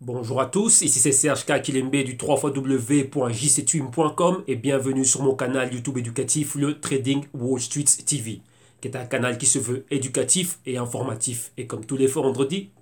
Bonjour à tous, ici c'est Serge Kilembe du 3xw.jctune.com et bienvenue sur mon canal YouTube éducatif, le Trading Wall Street TV, qui est un canal qui se veut éducatif et informatif. Et comme tous les vendredis,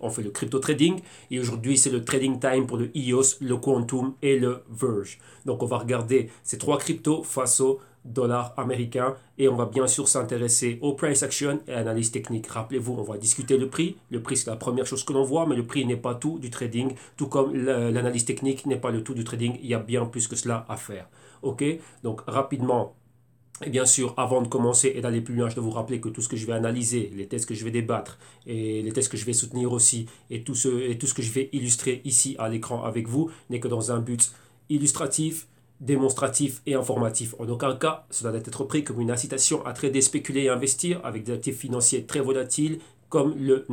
on fait le crypto trading et aujourd'hui c'est le trading time pour le EOS, le Quantum et le Verge. Donc on va regarder ces trois cryptos face au dollar américain et on va bien sûr s'intéresser au price action et à l'analyse technique. Rappelez-vous, on va discuter le prix. Le prix, c'est la première chose que l'on voit, mais le prix n'est pas tout du trading, tout comme l'analyse technique n'est pas le tout du trading. Il y a bien plus que cela à faire. Ok, donc rapidement. Et bien sûr, avant de commencer et d'aller plus loin, je dois vous rappeler que tout ce que je vais analyser, les tests que je vais débattre et les tests que je vais soutenir aussi et tout ce que je vais illustrer ici à l'écran avec vous n'est que dans un but illustratif, démonstratif et informatif. En aucun cas, cela doit être pris comme une incitation à trader, spéculer et investir avec des actifs financiers très volatiles comme le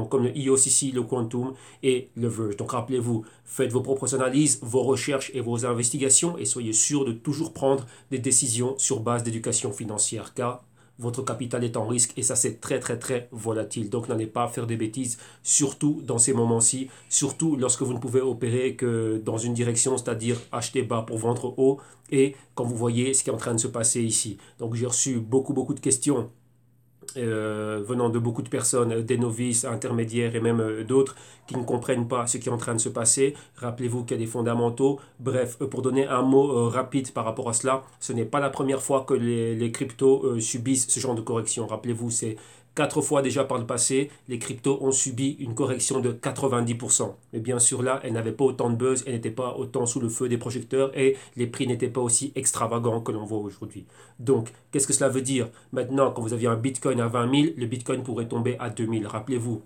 comme le EOS ici, le Quantum et le Verge. Donc rappelez-vous, faites vos propres analyses, vos recherches et vos investigations et soyez sûr de toujours prendre des décisions sur base d'éducation financière car votre capital est en risque et ça c'est très très très volatile. Donc n'allez pas faire des bêtises, surtout dans ces moments-ci, surtout lorsque vous ne pouvez opérer que dans une direction, c'est-à-dire acheter bas pour vendre haut et quand vous voyez ce qui est en train de se passer ici. Donc j'ai reçu beaucoup de questions venant de beaucoup de personnes, des novices, intermédiaires et même d'autres qui ne comprennent pas ce qui est en train de se passer. Rappelez-vous qu'il y a des fondamentaux. Bref, pour donner un mot rapide par rapport à cela, ce n'est pas la première fois que les cryptos subissent ce genre de correction. Rappelez-vous, c'est 4 fois déjà par le passé, les cryptos ont subi une correction de 90%. Mais bien sûr là, elles n'avaient pas autant de buzz, elles n'étaient pas autant sous le feu des projecteurs et les prix n'étaient pas aussi extravagants que l'on voit aujourd'hui. Donc, qu'est-ce que cela veut dire? Maintenant, quand vous aviez un Bitcoin à 20 000, le Bitcoin pourrait tomber à 2 000. Rappelez-vous,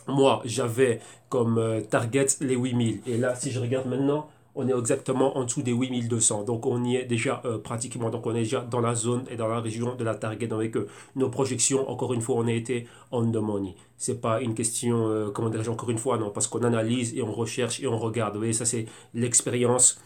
moi, j'avais comme target les 8 000. Et là, si je regarde maintenant, on est exactement en dessous des 8 200. Donc, on y est déjà pratiquement. Donc, on est déjà dans la zone et dans la région de la target. Donc, avec nos projections, encore une fois, on a été on the money. C'est pas une question, comment dirais-je, encore une fois, non, parce qu'on analyse et on recherche et on regarde. Vous voyez, ça, c'est l'expérience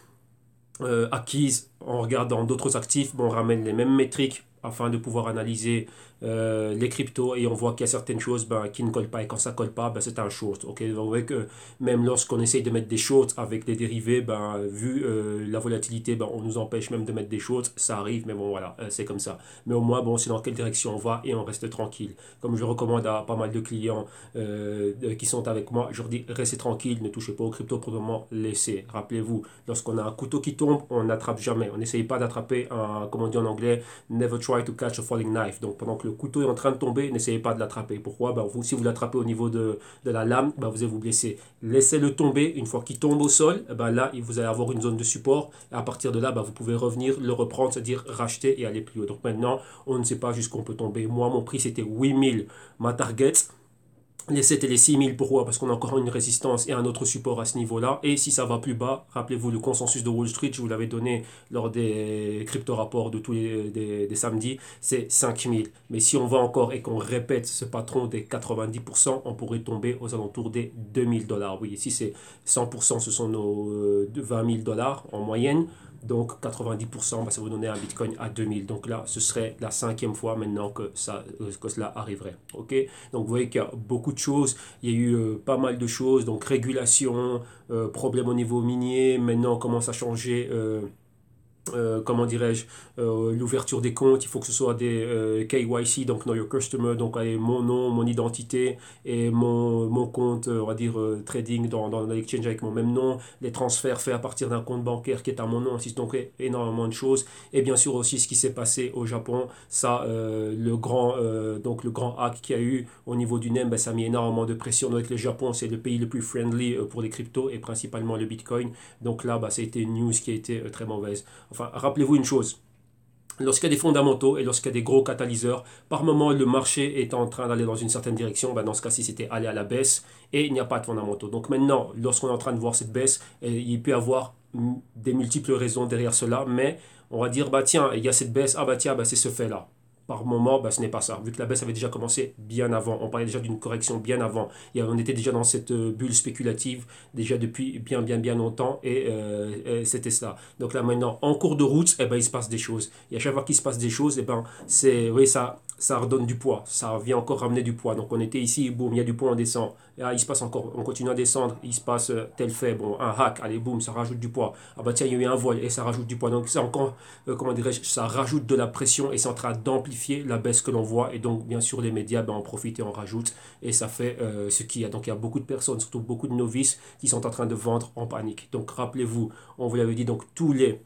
acquises en regardant d'autres actifs, bon, on ramène les mêmes métriques afin de pouvoir analyser les cryptos et on voit qu'il y a certaines choses ben, qui ne collent pas et quand ça ne colle pas, ben, c'est un short. Okay? Vous voyez que même lorsqu'on essaye de mettre des shorts avec des dérivés, ben, vu la volatilité, ben, on nous empêche même de mettre des shorts. Ça arrive, mais bon voilà, c'est comme ça. Mais au moins, bon, c'est dans quelle direction on va et on reste tranquille. Comme je recommande à pas mal de clients qui sont avec moi, je leur dis restez tranquille, ne touchez pas aux cryptos pour le moment, laissez. Rappelez-vous, lorsqu'on a un couteau qui tombe, on n'attrape jamais. On n'essaye pas d'attraper un, comme on dit en anglais, never try to catch a falling knife. Donc pendant que le couteau est en train de tomber, n'essayez pas de l'attraper. Pourquoi? Ben, vous, si vous l'attrapez au niveau de la lame, ben, vous allez vous blesser. Laissez-le tomber. Une fois qu'il tombe au sol, ben, là, vous allez avoir une zone de support. Et à partir de là, ben, vous pouvez revenir, le reprendre, c'est-à-dire racheter et aller plus haut. Donc maintenant, on ne sait pas jusqu'où on peut tomber. Moi, mon prix, c'était 8 000. Ma target, les 7 et les 6 000, pourquoi? Parce qu'on a encore une résistance et un autre support à ce niveau-là. Et si ça va plus bas, rappelez-vous le consensus de Wall Street, je vous l'avais donné lors des crypto-rapports de tous des samedis, c'est 5 000. Mais si on va encore et qu'on répète ce patron des 90%, on pourrait tomber aux alentours des 2 000 $. Oui, ici c'est 100%, ce sont nos 20 000 $ en moyenne. Donc 90%, bah, ça vous donner un Bitcoin à 2 000. Donc là, ce serait la 5e fois maintenant que cela arriverait. Ok. Donc vous voyez qu'il y a beaucoup de choses. Il y a eu pas mal de choses. Donc régulation, problème au niveau minier. Maintenant, on commence à changer. Comment dirais-je, l'ouverture des comptes, il faut que ce soit des KYC, donc Know Your Customer, donc avec mon nom, mon identité et mon compte, on va dire, trading dans l'exchange avec mon même nom, les transferts faits à partir d'un compte bancaire qui est à mon nom, ainsi donc énormément de choses. Et bien sûr aussi ce qui s'est passé au Japon, ça, donc le grand hack qu'il y a eu au niveau du NEM, ben, ça a mis énormément de pression. Donc le Japon, c'est le pays le plus friendly pour les cryptos et principalement le Bitcoin. Donc là, bah, ça a été une news qui a été très mauvaise. Enfin, rappelez-vous une chose. Lorsqu'il y a des fondamentaux et lorsqu'il y a des gros catalyseurs, par moment le marché est en train d'aller dans une certaine direction, ben dans ce cas-ci c'était aller à la baisse et il n'y a pas de fondamentaux. Donc maintenant, lorsqu'on est en train de voir cette baisse, il peut y avoir des multiples raisons derrière cela, mais on va dire, bah tiens, il y a cette baisse, ah bah tiens, bah c'est ce fait-là. par moment, ce n'est pas ça. Vu que la baisse avait déjà commencé bien avant, on parlait déjà d'une correction bien avant, on était déjà dans cette bulle spéculative déjà depuis bien longtemps et c'était cela. Donc là maintenant, en cours de route, il se passe des choses. Et à chaque fois qu'il se passe des choses, oui, ça redonne du poids, ça vient encore ramener du poids. Donc on était ici, boum, il y a du poids, on descend. Et là, il se passe encore, on continue à descendre, il se passe tel fait, bon, un hack, allez, boum, ça rajoute du poids. Ah bah tiens, il y a eu un vol et ça rajoute du poids. Donc c'est encore, comment dirais-je, ça rajoute de la pression et c'est en train d'amplifier la baisse que l'on voit. Et donc, bien sûr, les médias en profitent et en rajoutent. Et ça fait ce qu'il y a. Donc il y a beaucoup de personnes, surtout beaucoup de novices, qui sont en train de vendre en panique. Donc rappelez-vous, on vous l'avait dit, donc tous les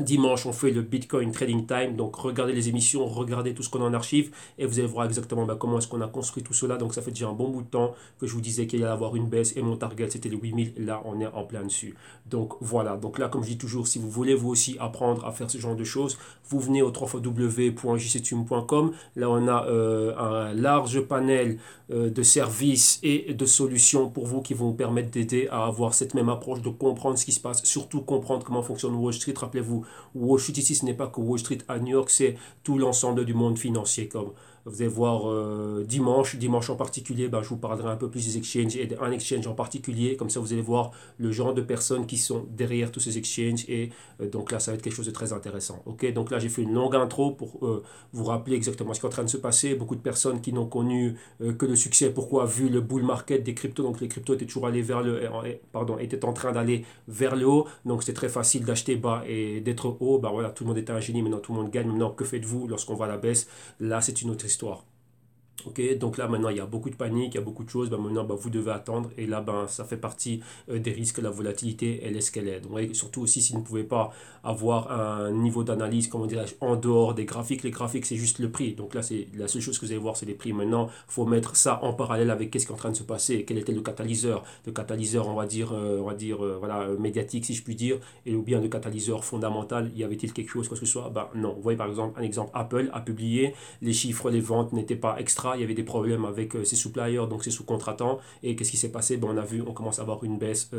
dimanche, on fait le Bitcoin Trading Time. Donc, regardez les émissions, regardez tout ce qu'on a en archive et vous allez voir exactement comment est-ce qu'on a construit tout cela. Donc, ça fait déjà un bon bout de temps que je vous disais qu'il allait y avoir une baisse et mon target, c'était les 8000. Là, on est en plein dessus. Donc, voilà. Donc, là, comme je dis toujours, si vous voulez vous aussi apprendre à faire ce genre de choses, vous venez au www.jctube.com. Là, on a un large panel de services et de solutions pour vous qui vont vous permettre d'aider à avoir cette même approche, de comprendre ce qui se passe, surtout comprendre comment fonctionne Wall Street. Rappelez-vous, Wall Street ici, ce n'est pas que Wall Street à New York, c'est tout l'ensemble du monde financier. Comme vous allez voir dimanche en particulier, je vous parlerai un peu plus des exchanges et d'un exchange en particulier. Comme ça, vous allez voir le genre de personnes qui sont derrière tous ces exchanges. Et donc là, ça va être quelque chose de très intéressant. Ok, donc là, j'ai fait une longue intro pour vous rappeler exactement ce qui est en train de se passer. Beaucoup de personnes qui n'ont connu que le succès. Pourquoi? Vu le bull market des cryptos. Donc les cryptos étaient toujours allés vers étaient en train d'aller vers le haut. Donc c'est très facile d'acheter bas et d'être haut. Voilà, tout le monde était un génie. Maintenant, tout le monde gagne. Maintenant, que faites-vous lorsqu'on va à la baisse? Là, c'est une autre histoire. Ok, donc là maintenant il y a beaucoup de panique, il y a beaucoup de choses, maintenant vous devez attendre et là ça fait partie des risques, la volatilité elle est ce qu'elle est. Donc surtout aussi si vous ne pouvez pas avoir un niveau d'analyse, comment dirais-je, en dehors des graphiques, les graphiques c'est juste le prix, donc là c'est la seule chose que vous allez voir c'est les prix. Maintenant il faut mettre ça en parallèle avec qu'est-ce qui est en train de se passer, quel était le catalyseur on va dire, voilà, médiatique si je puis dire, et ou bien le catalyseur fondamental, y avait-il quelque chose, quoi que ce soit? Non, vous voyez par exemple un exemple, Apple a publié les chiffres, les ventes n'étaient pas extra, il y avait des problèmes avec ses suppliers, donc ses sous-contratants. Et qu'est-ce qui s'est passé? On commence à avoir une baisse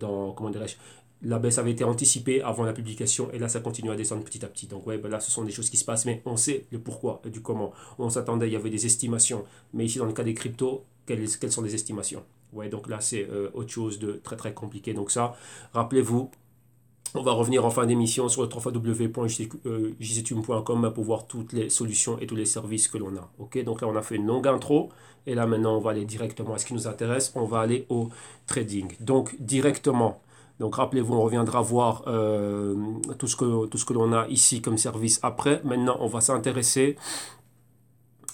comment dirais-je, la baisse avait été anticipée avant la publication et là ça continue à descendre petit à petit. Donc là ce sont des choses qui se passent, mais on sait le pourquoi du comment. On s'attendait, il y avait des estimations. Mais ici dans le cas des cryptos, quelles sont les estimations? Donc là c'est autre chose de très très compliqué. Donc ça, rappelez-vous, on va revenir en fin d'émission sur le www.jctube.com pour voir toutes les solutions et tous les services que l'on a. Ok, donc là on a fait une longue intro et là maintenant on va aller directement à ce qui nous intéresse. On va aller au trading. Donc directement. Donc rappelez-vous, on reviendra voir tout ce que l'on a ici comme service après. Maintenant on va s'intéresser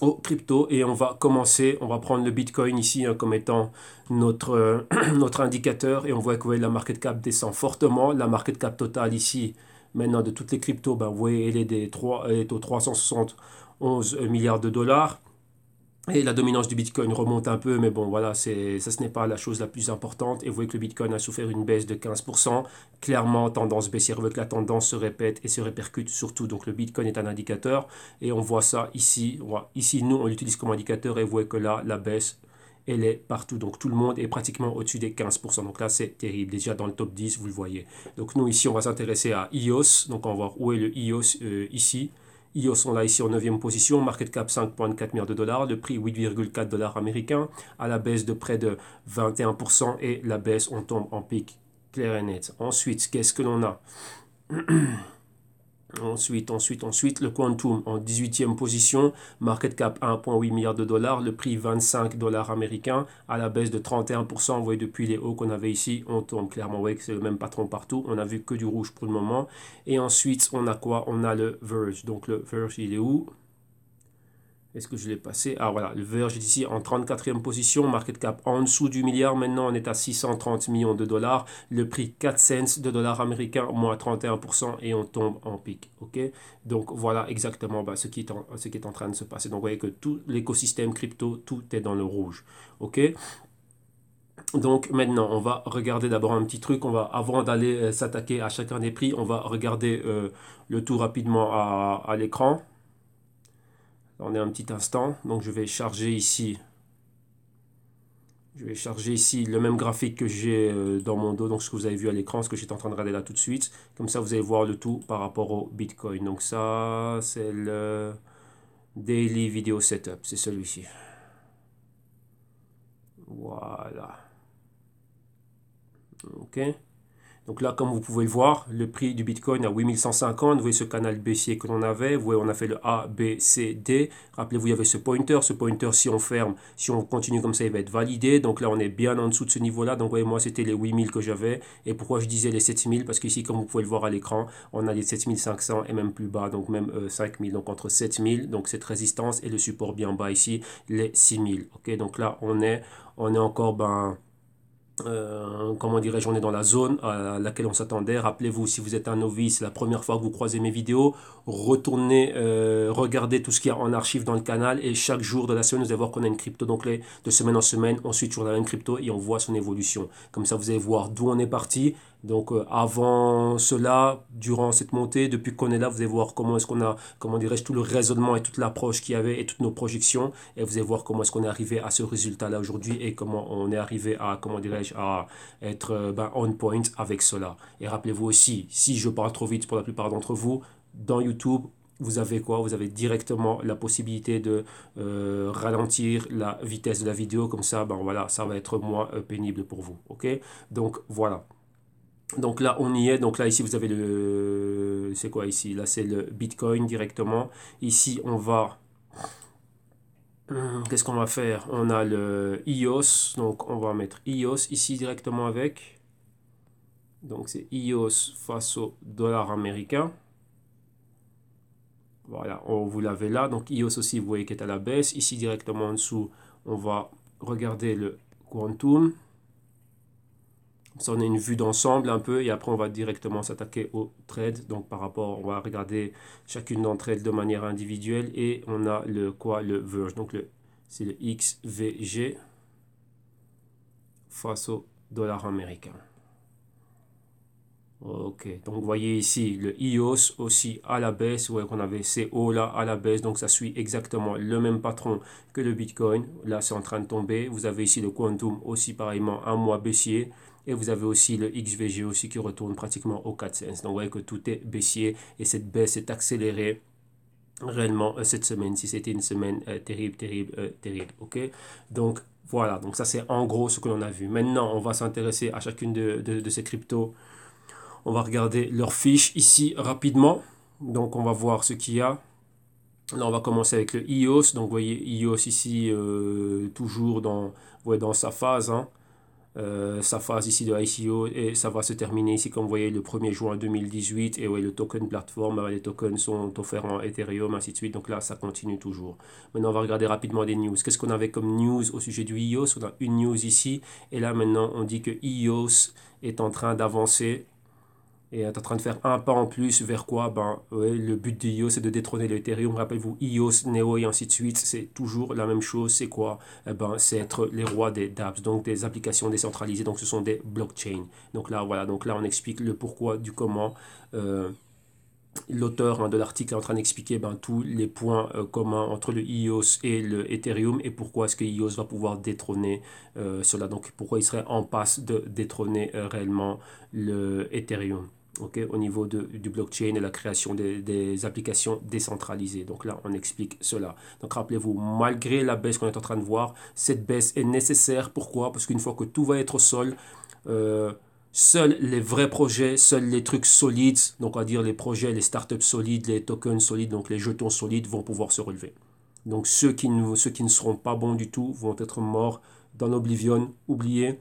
au crypto et on va prendre le Bitcoin ici comme étant notre indicateur et on voit que la market cap descend fortement. La market cap totale ici, maintenant de toutes les cryptos, vous voyez, elle est au 371 milliards de dollars. Et la dominance du Bitcoin remonte un peu, mais bon, voilà, ce n'est pas la chose la plus importante. Et vous voyez que le Bitcoin a souffert une baisse de 15%. Clairement, tendance baissière. Vous voyez que la tendance se répète et se répercute surtout. Donc le Bitcoin est un indicateur. Et on voit ça ici. Ici, nous, on l'utilise comme indicateur. Et vous voyez que là, la baisse, elle est partout. Donc tout le monde est pratiquement au-dessus des 15%. Donc là, c'est terrible. Déjà dans le top 10, vous le voyez. Donc nous, ici, on va s'intéresser à EOS. Donc on va voir où est le EOS ici. EOS sont là ici en 9e position, market cap 5,4 milliards de dollars, le prix 8,4 dollars américains, à la baisse de près de 21% et la baisse, on tombe en pic clair et net. Ensuite, qu'est-ce que l'on a? Ensuite, le Quantum en 18e position, market cap 1,8 milliard de dollars, le prix 25 dollars américains, à la baisse de 31%. Vous voyez, depuis les hauts qu'on avait ici, on tombe clairement. Vous voyez que c'est le même patron partout. On a vu que du rouge pour le moment. Et ensuite, on a quoi? On a le Verge. Donc, le Verge, il est où? Est-ce que je l'ai passé? Ah voilà, le Verge est ici en 34e position, market cap en dessous du milliard. Maintenant, on est à 630 millions de dollars. Le prix 4 cents de dollars américains, moins 31% et on tombe en pic. Ok, donc voilà exactement ce qui est en train de se passer. Donc vous voyez que tout l'écosystème crypto, tout est dans le rouge. Ok. Donc maintenant, on va regarder d'abord un petit truc. Avant d'aller s'attaquer à chacun des prix, on va regarder le tout rapidement à l'écran. On est un petit instant, donc je vais charger ici. Le même graphique que j'ai dans mon dos, donc ce que vous avez vu à l'écran, ce que j'étais en train de regarder là tout de suite. Comme ça, vous allez voir le tout par rapport au Bitcoin. Donc ça, c'est le Daily Video Setup, c'est celui-ci. Voilà. Ok. Donc là, comme vous pouvez le voir, le prix du Bitcoin à 8150. Vous voyez ce canal baissier que l'on avait. Vous voyez, on a fait le A, B, C, D. Rappelez-vous, il y avait ce pointer. Ce pointer, si on ferme, si on continue comme ça, il va être validé. Donc là, on est bien en dessous de ce niveau-là. Donc, vous voyez, moi, c'était les 8000 que j'avais. Et pourquoi je disais les 7000? Parce qu'ici, comme vous pouvez le voir à l'écran, on a les 7500 et même plus bas. Donc, même 5000. Donc, entre 7000. Donc, cette résistance et le support bien bas ici, les 6000. Ok, donc là, on est encore, comment dirais-je, on est dans la zone à laquelle on s'attendait. Rappelez-vous, si vous êtes un novice, la première fois que vous croisez mes vidéos, retournez, regardez tout ce qu'il y a en archive dans le canal et chaque jour de la semaine, vous allez voir qu'on a une crypto. Donc, de semaine en semaine, on suit toujours la même crypto et on voit son évolution. Comme ça, vous allez voir d'où on est parti. Donc, avant cela, durant cette montée, depuis qu'on est là, vous allez voir comment est-ce qu'on a, comment dirais-je, tout le raisonnement et toute l'approche qu'il y avait et toutes nos projections. Et vous allez voir comment est-ce qu'on est arrivé à ce résultat-là aujourd'hui et comment on est arrivé à, comment dirais-je, à être on point avec cela. Et rappelez-vous aussi, si je parle trop vite pour la plupart d'entre vous, dans YouTube, vous avez quoi? Vous avez directement la possibilité de ralentir la vitesse de la vidéo. Comme ça, voilà, ça va être moins pénible pour vous. Ok? Donc, voilà. Donc là, on y est. Donc là, ici, vous avez le... C'est quoi ici? Là, c'est le Bitcoin directement. Ici, on va... Qu'est-ce qu'on va faire? On a le EOS. Donc, on va mettre EOS ici directement avec. Donc, c'est EOS face au dollar américain. Voilà, vous l'avez là. Donc, EOS aussi, vous voyez qu'il est à la baisse. Ici, directement en dessous, on va regarder le Quantum. Ça, on a une vue d'ensemble un peu et après on va directement s'attaquer aux trades. Donc par rapport, on va regarder chacune d'entre elles de manière individuelle et on a le Verge. Donc c'est le XVG face au dollar américain. Ok, donc vous voyez ici le EOS aussi à la baisse. Vous voyez qu'on avait ces hauts là à la baisse, donc ça suit exactement le même patron que le Bitcoin. Là, c'est en train de tomber. Vous avez ici le Quantum aussi pareillement un mois baissier. Et vous avez aussi le XVG aussi qui retourne pratiquement au 4 cents. Donc vous voyez que tout est baissier et cette baisse est accélérée réellement cette semaine. Si c'était une semaine terrible, terrible, terrible. Ok, donc voilà, donc ça c'est en gros ce que l'on a vu. Maintenant, on va s'intéresser à chacune de ces cryptos. On va regarder leurs fiches ici rapidement. Donc on va voir ce qu'il y a. Là on va commencer avec le EOS. Donc vous voyez EOS ici toujours dans sa phase. Sa phase ici de ICO et ça va se terminer ici comme vous voyez le 1er juin 2018 et ouais, le token plateforme, les tokens sont offerts en Ethereum ainsi de suite, donc là ça continue toujours. Maintenant on va regarder rapidement des news. Qu'est-ce qu'on avait comme news au sujet du EOS? On a une news ici et là maintenant on dit que EOS est en train d'avancer et est en train de faire un pas en plus vers quoi? Ouais, le but de IOS c'est de détrôner l'Ethereum. Rappelez-vous, IOS, Neo et ainsi de suite, c'est toujours la même chose. C'est quoi? C'est être les rois des dApps, donc des applications décentralisées. Donc ce sont des blockchains. Donc là, voilà, donc là on explique le pourquoi du comment. L'auteur de l'article est en train d'expliquer tous les points communs entre le EOS et le Ethereum et pourquoi est-ce que EOS va pouvoir détrôner cela. Donc pourquoi il serait en passe de détrôner réellement le Ethereum. Okay, au niveau du blockchain et la création des applications décentralisées. Donc là, on explique cela. Donc rappelez-vous, malgré la baisse qu'on est en train de voir, cette baisse est nécessaire. Pourquoi? Parce qu'une fois que tout va être au sol, seuls les vrais projets, seuls les trucs solides, donc on va dire les projets, les startups solides, les tokens solides, donc les jetons solides vont pouvoir se relever. Donc ceux qui ne seront pas bons du tout vont être morts dans l'oblivion, oubliés.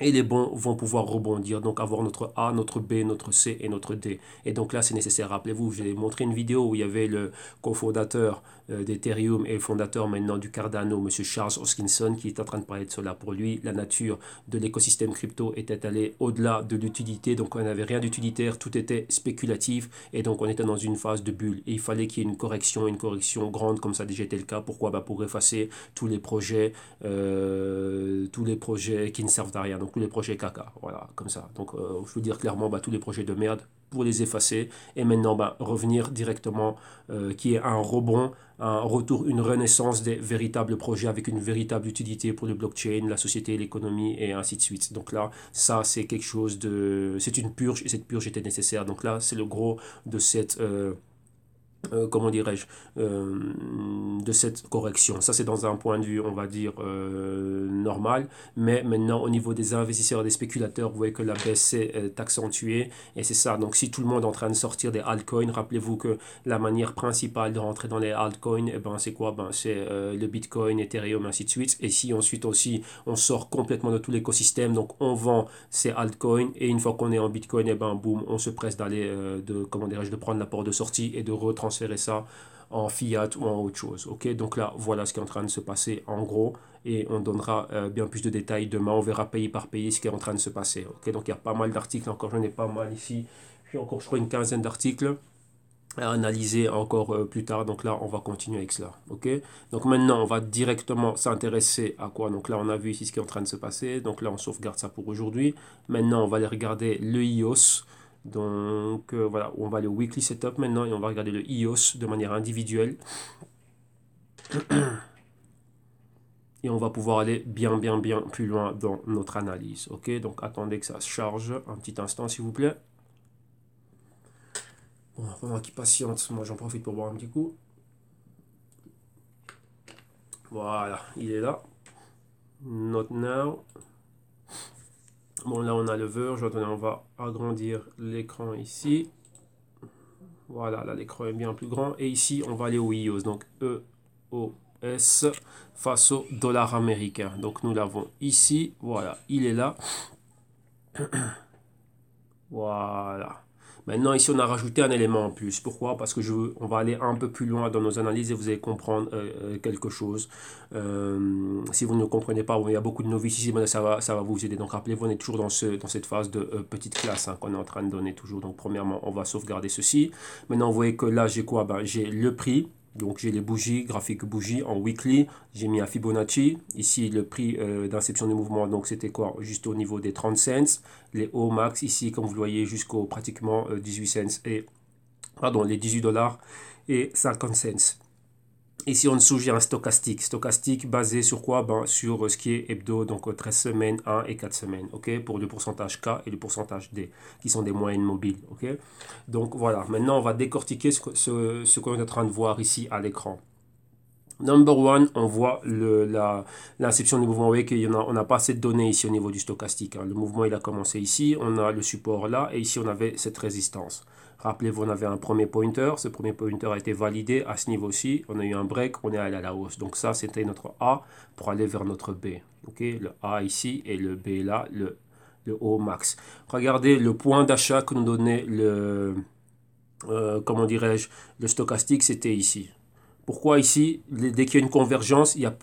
Et les bons vont pouvoir rebondir, donc avoir notre A, notre B, notre C et notre D. Et donc là, c'est nécessaire. Rappelez-vous, j'ai montré une vidéo où il y avait le cofondateur d'Ethereum et le fondateur maintenant du Cardano, M. Charles Hoskinson, qui est en train de parler de cela. Pour lui, la nature de l'écosystème crypto était allée au-delà de l'utilité. Donc on n'avait rien d'utilitaire, tout était spéculatif. Et donc on était dans une phase de bulle. Et il fallait qu'il y ait une correction grande, comme ça a déjà été le cas. Pourquoi? Pour effacer tous les projets qui ne servent à rien. Donc tous les projets caca, voilà, comme ça. Donc je veux dire clairement tous les projets de merde pour les effacer et maintenant revenir directement qui est un rebond, un retour, une renaissance des véritables projets avec une véritable utilité pour le blockchain, la société, l'économie et ainsi de suite. Donc là, ça c'est quelque chose de... C'est une purge et cette purge était nécessaire. Donc là, c'est le gros de cette... comment dirais-je, de cette correction. Ça, c'est dans un point de vue, on va dire, normal. Mais maintenant, au niveau des investisseurs et des spéculateurs, vous voyez que la baisse s'est accentuée. Et c'est ça. Donc, si tout le monde est en train de sortir des altcoins, rappelez-vous que la manière principale de rentrer dans les altcoins, eh ben, c'est quoi? Ben, c'est le Bitcoin, Ethereum, ainsi de suite. Et si ensuite aussi, on sort complètement de tout l'écosystème, donc on vend ces altcoins. Et une fois qu'on est en Bitcoin, eh ben, boum, on se presse d'aller, comment dirais-je, de prendre la porte de sortie et de retransférer ça en fiat ou en autre chose. Ok, donc là, voilà ce qui est en train de se passer en gros. Et on donnera bien plus de détails demain. On verra pays par pays ce qui est en train de se passer. Ok, donc il y a pas mal d'articles. Encore, j'en ai pas mal ici. J'ai encore, je crois, une quinzaine d'articles à analyser encore plus tard. Donc là, on va continuer avec cela. Ok, donc maintenant, on va directement s'intéresser à quoi? Donc là, on a vu ici ce qui est en train de se passer. Donc là, on sauvegarde ça pour aujourd'hui. Maintenant, on va aller regarder le IOS. Donc voilà, on va le weekly setup maintenant et on va regarder le IOS de manière individuelle. Et on va pouvoir aller bien plus loin dans notre analyse. Ok, donc attendez que ça se charge un petit instant s'il vous plaît. Bon, pendant qu'il patiente, moi j'en profite pour boire un petit coup. Voilà, il est là. Not now. Bon, là on a le verge. Attendez, on va agrandir l'écran ici. Voilà, là l'écran est bien plus grand. Et ici, on va aller au IOS. Donc EOS face au dollar américain. Donc nous l'avons ici. Voilà, il est là. Voilà. Maintenant, ici, on a rajouté un élément en plus. Pourquoi? Parce que on va aller un peu plus loin dans nos analyses et vous allez comprendre quelque chose. Si vous ne comprenez pas, bon, il y a beaucoup de novices ici, mais ça va vous aider. Donc, rappelez-vous, on est toujours dans cette phase de petite classe hein, qu'on est en train de donner toujours. Donc, premièrement, on va sauvegarder ceci. Maintenant, vous voyez que là, j'ai quoi? Ben, j'ai le prix. Donc j'ai les bougies, graphique bougie en weekly, j'ai mis un Fibonacci, ici le prix d'inception du mouvement, donc c'était quoi? Juste au niveau des 30 cents, les hauts max ici comme vous le voyez jusqu'au pratiquement 18 cents et, pardon, les 18 dollars et 50 cents. Ici en dessous, j'ai un stochastique. Stochastique basé sur quoi? Ben, sur ce qui est hebdo, donc 13 semaines, 1 et 4 semaines. Ok, pour le pourcentage K et le pourcentage D, qui sont des moyennes mobiles. Ok, donc voilà. Maintenant, on va décortiquer ce qu'on est en train de voir ici à l'écran. Number one, on voit l'inception du mouvement. Vous voyez qu'on n'a pas assez de données ici au niveau du stochastique. Hein. Le mouvement, il a commencé ici. On a le support là. Et ici, on avait cette résistance. Rappelez-vous, on avait un premier pointer. Ce premier pointer a été validé à ce niveau-ci. On a eu un break. On est allé à la hausse. Donc ça, c'était notre A pour aller vers notre B. Okay, le A ici et le B là, le haut max. Regardez le point d'achat que nous donnait comment dirais-je, le stochastique, c'était ici. Pourquoi ici, dès qu'il y a une convergence, il y a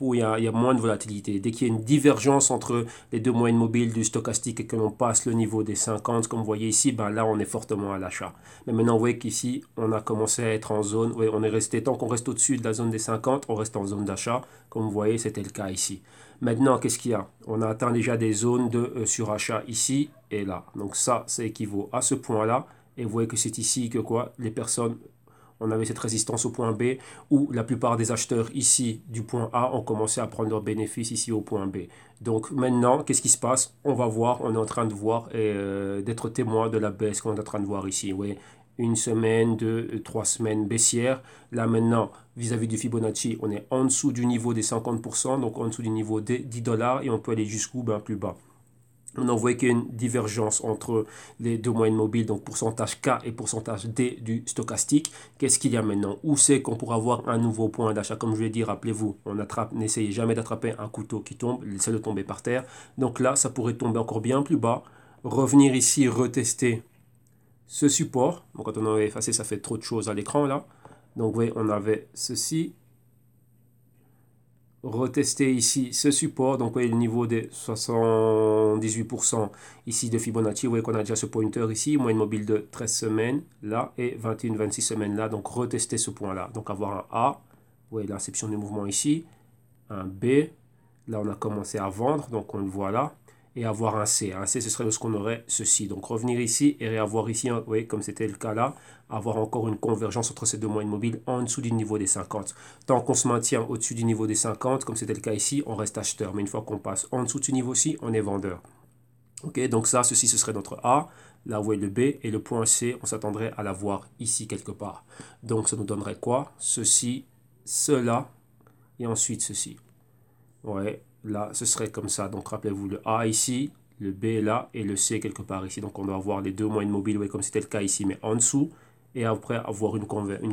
moins de volatilité. Dès qu'il y a une divergence entre les deux moyennes mobiles du stochastique et que l'on passe le niveau des 50, comme vous voyez ici, ben là, on est fortement à l'achat. Mais maintenant, vous voyez qu'ici, on a commencé à être en zone. Oui, on est resté, tant qu'on reste au-dessus de la zone des 50, on reste en zone d'achat. Comme vous voyez, c'était le cas ici. Maintenant, qu'est-ce qu'il y a? On a atteint déjà des zones de surachat ici et là. Donc ça, ça équivaut à ce point-là. Et vous voyez que c'est ici que quoi? Les personnes, on avait cette résistance au point B où la plupart des acheteurs ici du point A ont commencé à prendre leurs bénéfices ici au point B. Donc maintenant, qu'est-ce qui se passe? On va voir, on est en train de voir et d'être témoin de la baisse qu'on est en train de voir ici. Oui, une semaine, 2, 3 semaines baissière. Là maintenant, vis-à-vis du Fibonacci, on est en dessous du niveau des 50%, donc en dessous du niveau des 10 dollars et on peut aller jusqu'où? Ben, plus bas. On a voit qu'il y a une divergence entre les deux moyennes mobiles, donc pourcentage K et pourcentage D du stochastique. Qu'est-ce qu'il y a maintenant? Où c'est qu'on pourra avoir un nouveau point d'achat? Comme je l'ai dit, rappelez-vous, n'essayez jamais d'attraper un couteau qui tombe, laissez-le tomber par terre. Donc là, ça pourrait tomber encore bien plus bas. Revenir ici, retester ce support. Donc quand on avait effacé, ça fait trop de choses à l'écran là. Donc vous voyez, on avait ceci. Retester ici ce support, donc vous voyez le niveau des 78% ici de Fibonacci, vous voyez qu'on a déjà ce pointer ici, moyenne mobile de 13 semaines là et 21-26 semaines là, donc retester ce point là, donc avoir un A, vous voyez l'inception du mouvement ici, un B, là on a commencé à vendre, donc on le voit là, et avoir un C. Un C, ce serait lorsqu'on aurait ceci. Donc revenir ici et réavoir ici, oui, comme c'était le cas là, avoir encore une convergence entre ces deux moyennes mobiles en dessous du niveau des 50. Tant qu'on se maintient au-dessus du niveau des 50, comme c'était le cas ici, on reste acheteur. Mais une fois qu'on passe en dessous de ce niveau-ci, on est vendeur. Ok, donc ça, ceci, ce serait notre A. Là, vous voyez le B et le point C, on s'attendrait à l'avoir ici quelque part. Donc, ça nous donnerait quoi? Ceci, cela et ensuite ceci. Ouais, là, ce serait comme ça. Donc, rappelez-vous le A ici, le B là et le C quelque part ici. Donc, on doit avoir les deux moyennes mobiles, ouais, comme c'était le cas ici, mais en dessous. Et après avoir une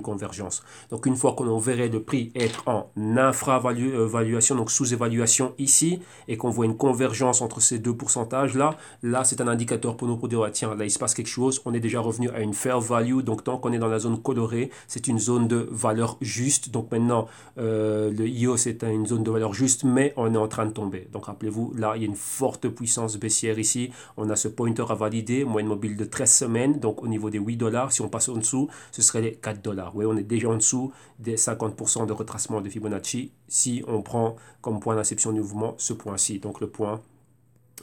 convergence. Donc une fois qu'on verrait le prix être en infra-évaluation, donc sous-évaluation ici, et qu'on voit une convergence entre ces deux pourcentages-là, là c'est un indicateur pour nous pour dire, ouais, tiens, là il se passe quelque chose, on est déjà revenu à une fair value, donc tant qu'on est dans la zone colorée, c'est une zone de valeur juste. Donc maintenant, le IO c'est une zone de valeur juste, mais on est en train de tomber. Donc rappelez-vous, là il y a une forte puissance baissière ici, on a ce pointer à valider, moyenne mobile de 13 semaines, donc au niveau des 8 $, si on passe en dessous, ce serait les 4 $. Oui, on est déjà en dessous des 50% de retracement de Fibonacci si on prend comme point d'inception du mouvement ce point-ci. Donc le point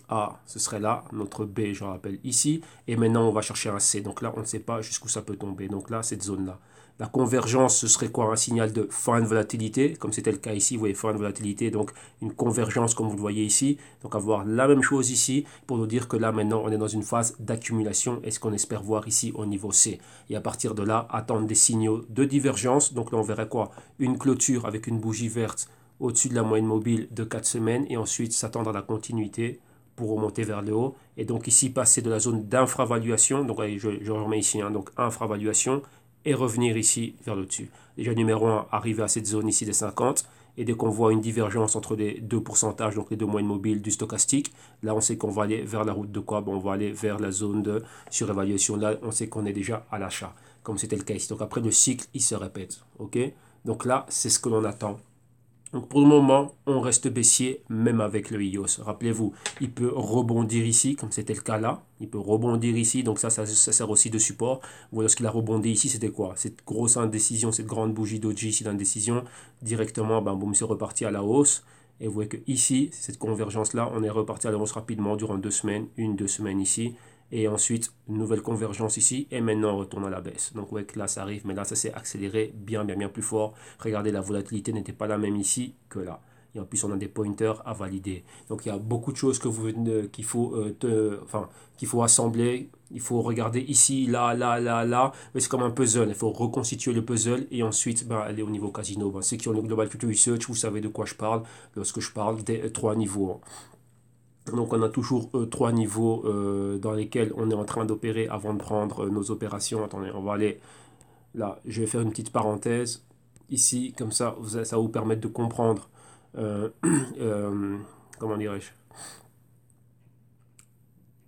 A, ce serait là, notre B, je rappelle ici, et maintenant on va chercher un C. Donc là, on ne sait pas jusqu'où ça peut tomber. Donc là, cette zone-là. La convergence, ce serait quoi? Un signal de fin de volatilité, comme c'était le cas ici, vous voyez, fin de volatilité, donc une convergence comme vous le voyez ici. Donc avoir la même chose ici pour nous dire que là maintenant on est dans une phase d'accumulation et ce qu'on espère voir ici au niveau C. Et à partir de là, attendre des signaux de divergence. Donc là on verrait quoi? Une clôture avec une bougie verte au-dessus de la moyenne mobile de 4 semaines et ensuite s'attendre à la continuité pour remonter vers le haut. Et donc ici passer de la zone d'infravaluation, donc allez, je remets ici, hein, donc infravaluation, et revenir ici vers le dessus. Déjà numéro 1, arriver à cette zone ici des 50, et dès qu'on voit une divergence entre les deux pourcentages, donc les deux moyennes mobiles du stochastique, là on sait qu'on va aller vers la route de quoi? Bon, on va aller vers la zone de surévaluation, là on sait qu'on est déjà à l'achat, comme c'était le cas ici. Donc après le cycle, il se répète, ok? Donc là, c'est ce que l'on attend. Donc pour le moment, on reste baissier même avec le IOS. Rappelez-vous, il peut rebondir ici, comme c'était le cas là. Il peut rebondir ici, donc ça sert aussi de support. Vous voyez, lorsqu'il a rebondi ici, c'était quoi? Cette grosse indécision, cette grande bougie doji ici d'indécision, directement, ben, boum, c'est reparti à la hausse. Et vous voyez que ici, cette convergence-là, on est reparti à la hausse rapidement durant 2 semaines, 1, 2 semaines ici. Et ensuite, une nouvelle convergence ici. Et maintenant, on retourne à la baisse. Donc, ouais, là, ça arrive. Mais là, ça s'est accéléré bien plus fort. Regardez, la volatilité n'était pas la même ici que là. Et en plus, on a des pointers à valider. Donc, il y a beaucoup de choses qu'il faut, qu'il faut assembler. Il faut regarder ici, là, là, là, là. Mais c'est comme un puzzle. Il faut reconstituer le puzzle et ensuite ben, aller au niveau casino. Ben, ceux qui ont le Global Future Research, vous savez de quoi je parle lorsque je parle des 3 niveaux. Donc on a toujours 3 niveaux dans lesquels on est en train d'opérer avant de prendre nos opérations. Attendez, on va aller là. Je vais faire une petite parenthèse ici, comme ça, ça va vous permettre de comprendre, euh, comment dirais-je,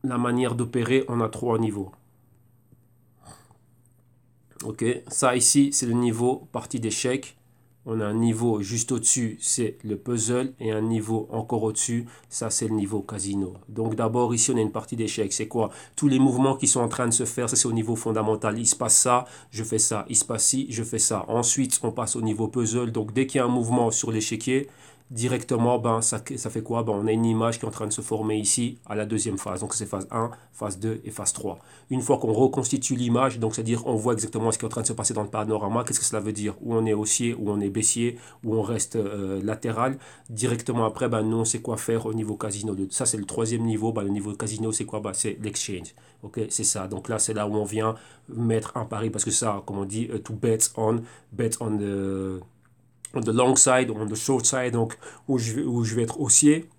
la manière d'opérer. On a 3 niveaux. Ok, ça ici, c'est le niveau partie d'échec. On a un niveau juste au-dessus, c'est le puzzle, et un niveau encore au-dessus, ça c'est le niveau casino. Donc d'abord ici on a une partie d'échec, c'est quoi? Tous les mouvements qui sont en train de se faire, ça c'est au niveau fondamental. Il se passe ça, je fais ça, il se passe ci, je fais ça. Ensuite on passe au niveau puzzle, donc dès qu'il y a un mouvement sur l'échiquier, directement, ben, ça fait quoi? Ben, on a une image qui est en train de se former ici à la deuxième phase. Donc c'est phase 1, phase 2 et phase 3. Une fois qu'on reconstitue l'image, donc c'est-à-dire on voit exactement ce qui est en train de se passer dans le panorama, qu'est-ce que cela veut dire? Où on est haussier, où on est baissier, où on reste latéral. Directement après, ben, nous on sait quoi faire au niveau casino. Ça c'est le troisième niveau. Ben, le niveau casino c'est quoi? Ben, c'est l'exchange. Ok, c'est ça. Donc là c'est là où on vient mettre un pari parce que ça, comme on dit, to bet on the long side, on the short side, donc où je vais être haussier,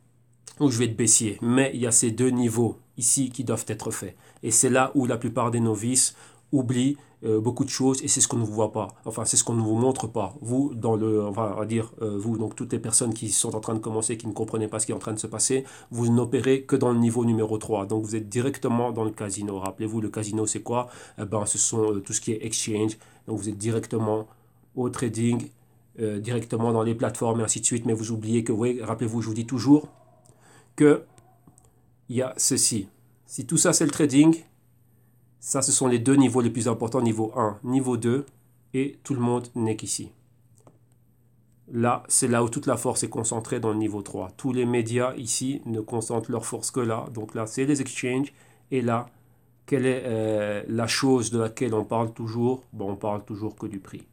où je vais être baissier. Mais il y a ces deux niveaux ici qui doivent être faits. Et c'est là où la plupart des novices oublient beaucoup de choses et c'est ce qu'on ne vous voit pas. Enfin, c'est ce qu'on ne vous montre pas. Vous, dans le, enfin, on va dire, vous, donc toutes les personnes qui sont en train de commencer, qui ne comprenez pas ce qui est en train de se passer, vous n'opérez que dans le niveau numéro 3. Donc vous êtes directement dans le casino. Rappelez-vous, le casino, c'est quoi? Ben, ce sont tout ce qui est exchange. Donc vous êtes directement au trading, directement dans les plateformes et ainsi de suite. Mais vous oubliez que, oui, rappelez-vous, je vous dis toujours que il y a ceci. Si tout ça c'est le trading, ça ce sont les deux niveaux les plus importants, niveau 1, niveau 2, et tout le monde n'est qu'ici. Là, c'est là où toute la force est concentrée dans le niveau 3. Tous les médias ici ne concentrent leur force que là. Donc là, c'est les exchanges. Et là, quelle est la chose de laquelle on parle toujours? Bon, on parle toujours que du prix.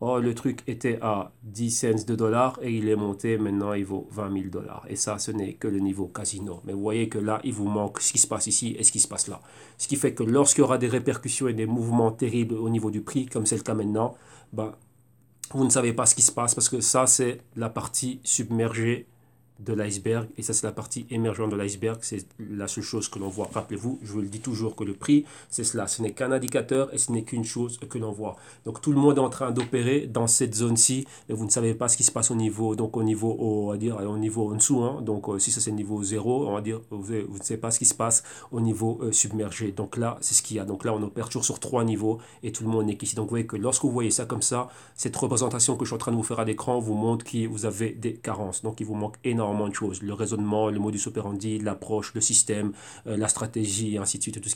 Oh, le truc était à 10 cents de dollars et il est monté, maintenant il vaut 20 000 dollars. Et ça, ce n'est que le niveau casino. Mais vous voyez que là, il vous manque ce qui se passe ici et ce qui se passe là. Ce qui fait que lorsqu'il y aura des répercussions et des mouvements terribles au niveau du prix, comme c'est le cas maintenant, ben, vous ne savez pas ce qui se passe parce que ça, c'est la partie submergée de l'iceberg et ça c'est la partie émergente de l'iceberg, c'est la seule chose que l'on voit. Rappelez-vous, je vous le dis toujours que le prix c'est cela, ce n'est qu'un indicateur et ce n'est qu'une chose que l'on voit. Donc tout le monde est en train d'opérer dans cette zone-ci et vous ne savez pas ce qui se passe au niveau, donc au niveau, on va dire, au niveau en dessous, hein. Donc si ça c'est le niveau 0, on va dire, vous ne savez pas ce qui se passe au niveau submergé. Donc là c'est ce qu'il y a. Donc là on opère toujours sur 3 niveaux et tout le monde n'est qu'ici. Donc vous voyez que lorsque vous voyez ça comme ça, cette représentation que je suis en train de vous faire à l'écran vous montre que vous avez des carences. Donc il vous manque énormément de choses, le raisonnement, le modus operandi, l'approche, le système, la stratégie, et ainsi de suite, et tout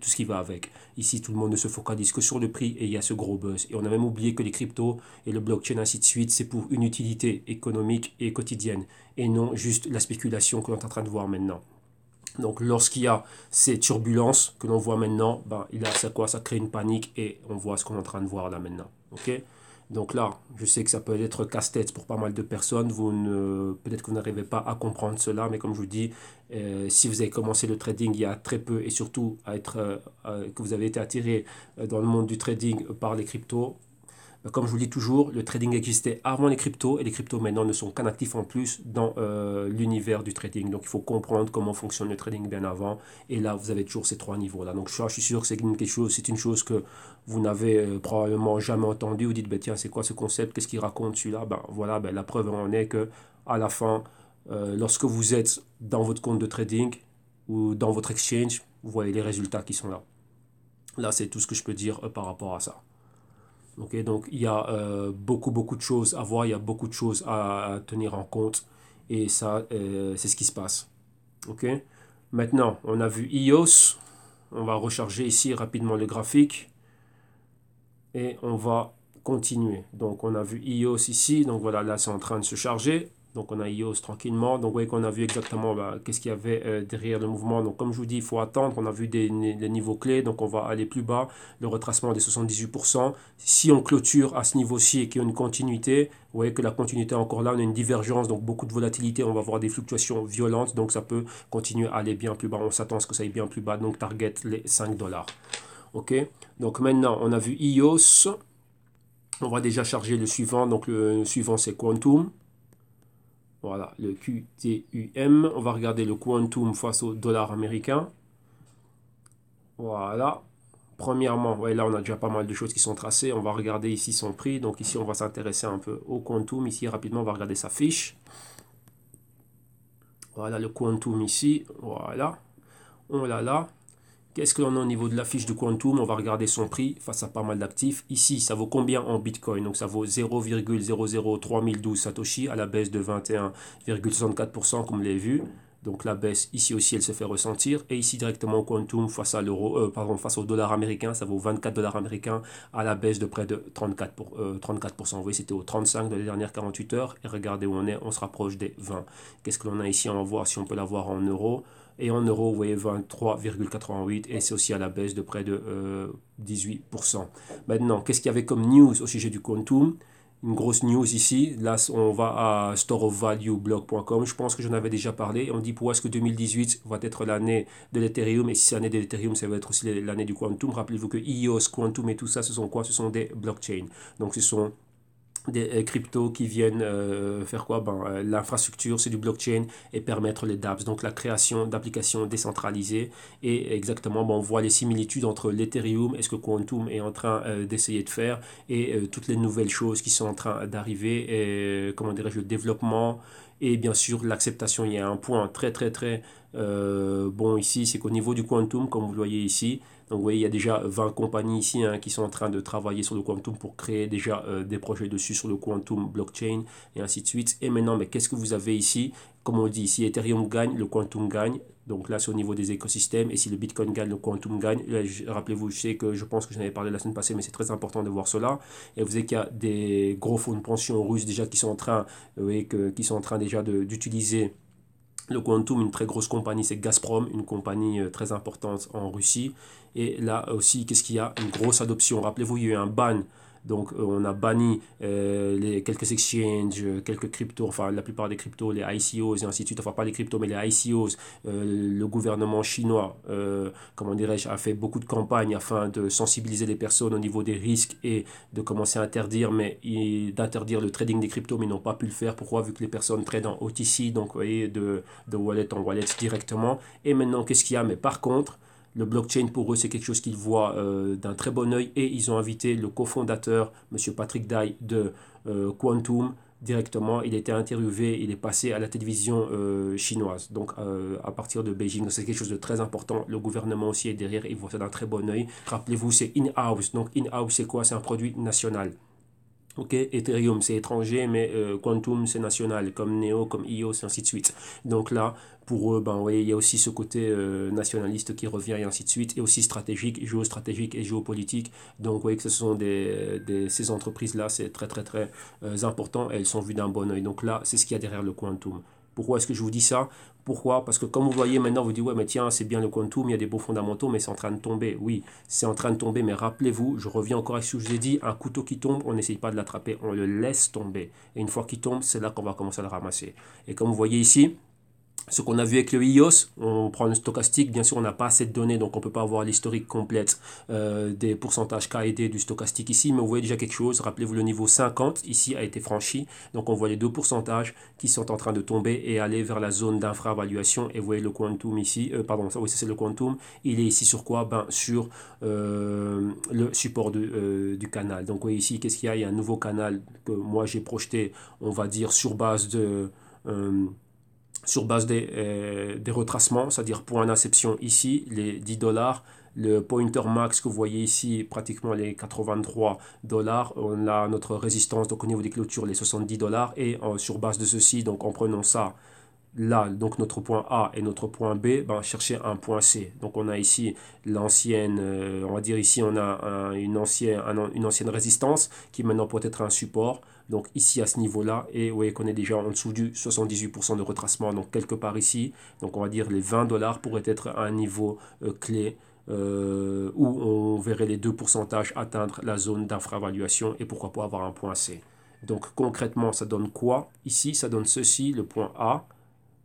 ce qui va avec. Ici, tout le monde ne se focalise que sur le prix et il y a ce gros buzz. Et on a même oublié que les cryptos et le blockchain, ainsi de suite, c'est pour une utilité économique et quotidienne, et non juste la spéculation que l'on est en train de voir maintenant. Donc lorsqu'il y a ces turbulences que l'on voit maintenant, ben, ça quoi? Ça crée une panique et on voit ce qu'on est en train de voir là maintenant. Ok? Donc là, je sais que ça peut être casse-tête pour pas mal de personnes. Peut-être que vous n'arrivez pas à comprendre cela, mais comme je vous dis, si vous avez commencé le trading il y a très peu et surtout que vous avez été attiré dans le monde du trading par les cryptos, comme je vous le dis toujours, le trading existait avant les cryptos et les cryptos maintenant ne sont qu'un actif en plus dans l'univers du trading. Donc il faut comprendre comment fonctionne le trading bien avant. Et là, vous avez toujours ces 3 niveaux-là. Donc je suis sûr que c'est une chose que vous n'avez probablement jamais entendu. Vous dites, ben, tiens, c'est quoi ce concept? Qu'est-ce qu'il raconte celui-là? Ben, voilà, ben, la preuve en est que à la fin, lorsque vous êtes dans votre compte de trading ou dans votre exchange, vous voyez les résultats qui sont là. Là, c'est tout ce que je peux dire par rapport à ça. Ok, donc il y a beaucoup de choses à voir, il y a beaucoup de choses à tenir en compte et ça, c'est ce qui se passe. Ok, maintenant on a vu EOS, on va recharger ici rapidement le graphique et on va continuer. Donc on a vu EOS ici, donc voilà, là c'est en train de se charger. Donc on a EOS tranquillement. Donc vous voyez qu'on a vu exactement qu'est-ce qu'il y avait derrière le mouvement. Donc comme je vous dis, il faut attendre. On a vu des niveaux clés. Donc on va aller plus bas. Le retracement des 78%. Si on clôture à ce niveau-ci et qu'il y a une continuité, vous voyez que la continuité est encore là. On a une divergence, donc beaucoup de volatilité. On va avoir des fluctuations violentes. Donc ça peut continuer à aller bien plus bas. On s'attend à ce que ça aille bien plus bas. Donc target les 5 dollars. Ok, donc maintenant on a vu EOS. On va déjà charger le suivant. Donc le suivant c'est Quantum. Voilà, le QTUM. On va regarder le Quantum face au dollar américain. Voilà. Premièrement, ouais, là on a déjà pas mal de choses qui sont tracées. On va regarder ici son prix. Donc ici on va s'intéresser un peu au Quantum. Ici rapidement on va regarder sa fiche. Voilà le Quantum ici. Voilà. On l'a là. Qu'est-ce que l'on a au niveau de la fiche de Quantum? On va regarder son prix face à pas mal d'actifs. Ici, ça vaut combien en Bitcoin? Donc ça vaut 0,00312 Satoshi à la baisse de 21,64% comme vous l'avez vu. Donc la baisse ici aussi elle se fait ressentir. Et ici directement Quantum face à l'euro, face au dollar américain, ça vaut 24 dollars américains à la baisse de près de 34%. Vous voyez, c'était au 35 dans les dernières 48 heures. Et regardez où on est, on se rapproche des 20. Qu'est-ce que l'on a ici? On va voir si on peut l'avoir en euros. Et en euros, vous voyez 23,88 et c'est aussi à la baisse de près de 18%. Maintenant, qu'est-ce qu'il y avait comme news au sujet du Quantum? Une grosse news ici. Là, on va à storeofvalueblog.com. Je pense que j'en avais déjà parlé. On dit pourquoi est-ce que 2018 va être l'année de l'Ethereum. Et si c'est l'année de l'Ethereum, ça va être aussi l'année du Quantum. Rappelez-vous que EOS, Quantum et tout ça, ce sont quoi? Ce sont des blockchains. Donc, ce sont des cryptos qui viennent faire quoi? L'infrastructure, c'est du blockchain et permettre les dApps, donc la création d'applications décentralisées. Et exactement, on voit les similitudes entre l'Ethereum et ce que Quantum est en train d'essayer de faire et toutes les nouvelles choses qui sont en train d'arriver, et comment dirais-je, le développement et bien sûr l'acceptation. Il y a un point très bon ici, c'est qu'au niveau du Quantum, comme vous le voyez ici, donc vous voyez, il y a déjà 20 compagnies ici qui sont en train de travailler sur le Quantum pour créer déjà des projets dessus sur le Quantum blockchain et ainsi de suite. Et maintenant, mais qu'est-ce que vous avez ici? Comme on dit, si Ethereum gagne, le Quantum gagne. Donc là, c'est au niveau des écosystèmes. Et si le Bitcoin gagne, le Quantum gagne. Rappelez-vous, je pense que j'en avais parlé la semaine passée, mais c'est très important de voir cela. Et vous voyez qu'il y a des gros fonds de pension russes déjà qui sont en train, déjà d'utiliser le Quantum. Une très grosse compagnie, c'est Gazprom, une compagnie très importante en Russie. Et là aussi, qu'est-ce qu'il y a? Une grosse adoption. Rappelez-vous, il y a eu un ban Donc on a banni quelques exchanges, quelques cryptos, enfin la plupart des cryptos, les ICOs et ainsi de suite, enfin pas les cryptos mais les ICOs. Le gouvernement chinois, comment dirais-je, a fait beaucoup de campagnes afin de sensibiliser les personnes au niveau des risques et de commencer à interdire, d'interdire le trading des cryptos, mais ils n'ont pas pu le faire. Pourquoi? Vu que les personnes tradent en OTC, donc vous voyez, de wallet en wallet directement. Et maintenant, qu'est-ce qu'il y a? Mais par contre, le blockchain, pour eux, c'est quelque chose qu'ils voient d'un très bon œil et ils ont invité le cofondateur, M. Patrick Dai de Quantum, directement. Il a été interviewé, il est passé à la télévision chinoise, donc à partir de Beijing. Donc c'est quelque chose de très important. Le gouvernement aussi est derrière, il voit ça d'un très bon œil. Rappelez-vous, c'est in-house. Donc in-house, c'est quoi? C'est un produit national. Ok, Ethereum c'est étranger, mais Quantum c'est national, comme Neo, comme EOS, et ainsi de suite. Donc là, pour eux, ben, ouais, il y a aussi ce côté nationaliste qui revient, et ainsi de suite, et aussi stratégique, géostratégique et géopolitique. Donc, vous voyez que ce sont ces entreprises-là, c'est très, très, très important, et elles sont vues d'un bon oeil. Donc là, c'est ce qu'il y a derrière le Quantum. Pourquoi est-ce que je vous dis ça? Pourquoi? Parce que comme vous voyez maintenant, vous dites, ouais, mais tiens, c'est bien le Quantum, il y a des beaux fondamentaux, mais c'est en train de tomber. Oui, c'est en train de tomber, mais rappelez-vous, je reviens encore à ce que je vous ai dit, un couteau qui tombe, on n'essaye pas de l'attraper, on le laisse tomber. Et une fois qu'il tombe, c'est là qu'on va commencer à le ramasser. Et comme vous voyez ici, ce qu'on a vu avec le IOS, on prend le stochastique, bien sûr on n'a pas assez de données, donc on ne peut pas avoir l'historique complète des pourcentages K et D du stochastique ici, mais vous voyez déjà quelque chose, rappelez-vous le niveau 50 ici a été franchi, donc on voit les deux pourcentages qui sont en train de tomber et aller vers la zone d'infra-évaluation, et vous voyez le quantum ici, pardon, oui ça c'est le quantum, il est ici sur quoi? Ben sur le support du canal, donc vous voyez ici qu'est-ce qu'il y a? Il y a un nouveau canal que moi j'ai projeté, on va dire sur base des retracements, c'est-à-dire point d'inception ici, les 10 dollars, le pointer max que vous voyez ici, pratiquement les 83 dollars, on a notre résistance, donc au niveau des clôtures, les 70 dollars, et sur base de ceci, donc en prenant ça, là, donc notre point A et notre point B, ben, chercher un point C. Donc on a ici l'ancienne, on va dire ici on a une ancienne résistance qui maintenant peut être un support. Donc ici à ce niveau-là, et vous voyez qu'on est déjà en dessous du 78% de retracement, donc quelque part ici. Donc on va dire les 20 dollars pourraient être un niveau clé. Où on verrait les deux pourcentages atteindre la zone d'infravaluation et pourquoi pas avoir un point C. Donc concrètement, ça donne quoi? Ici, ça donne ceci, le point A,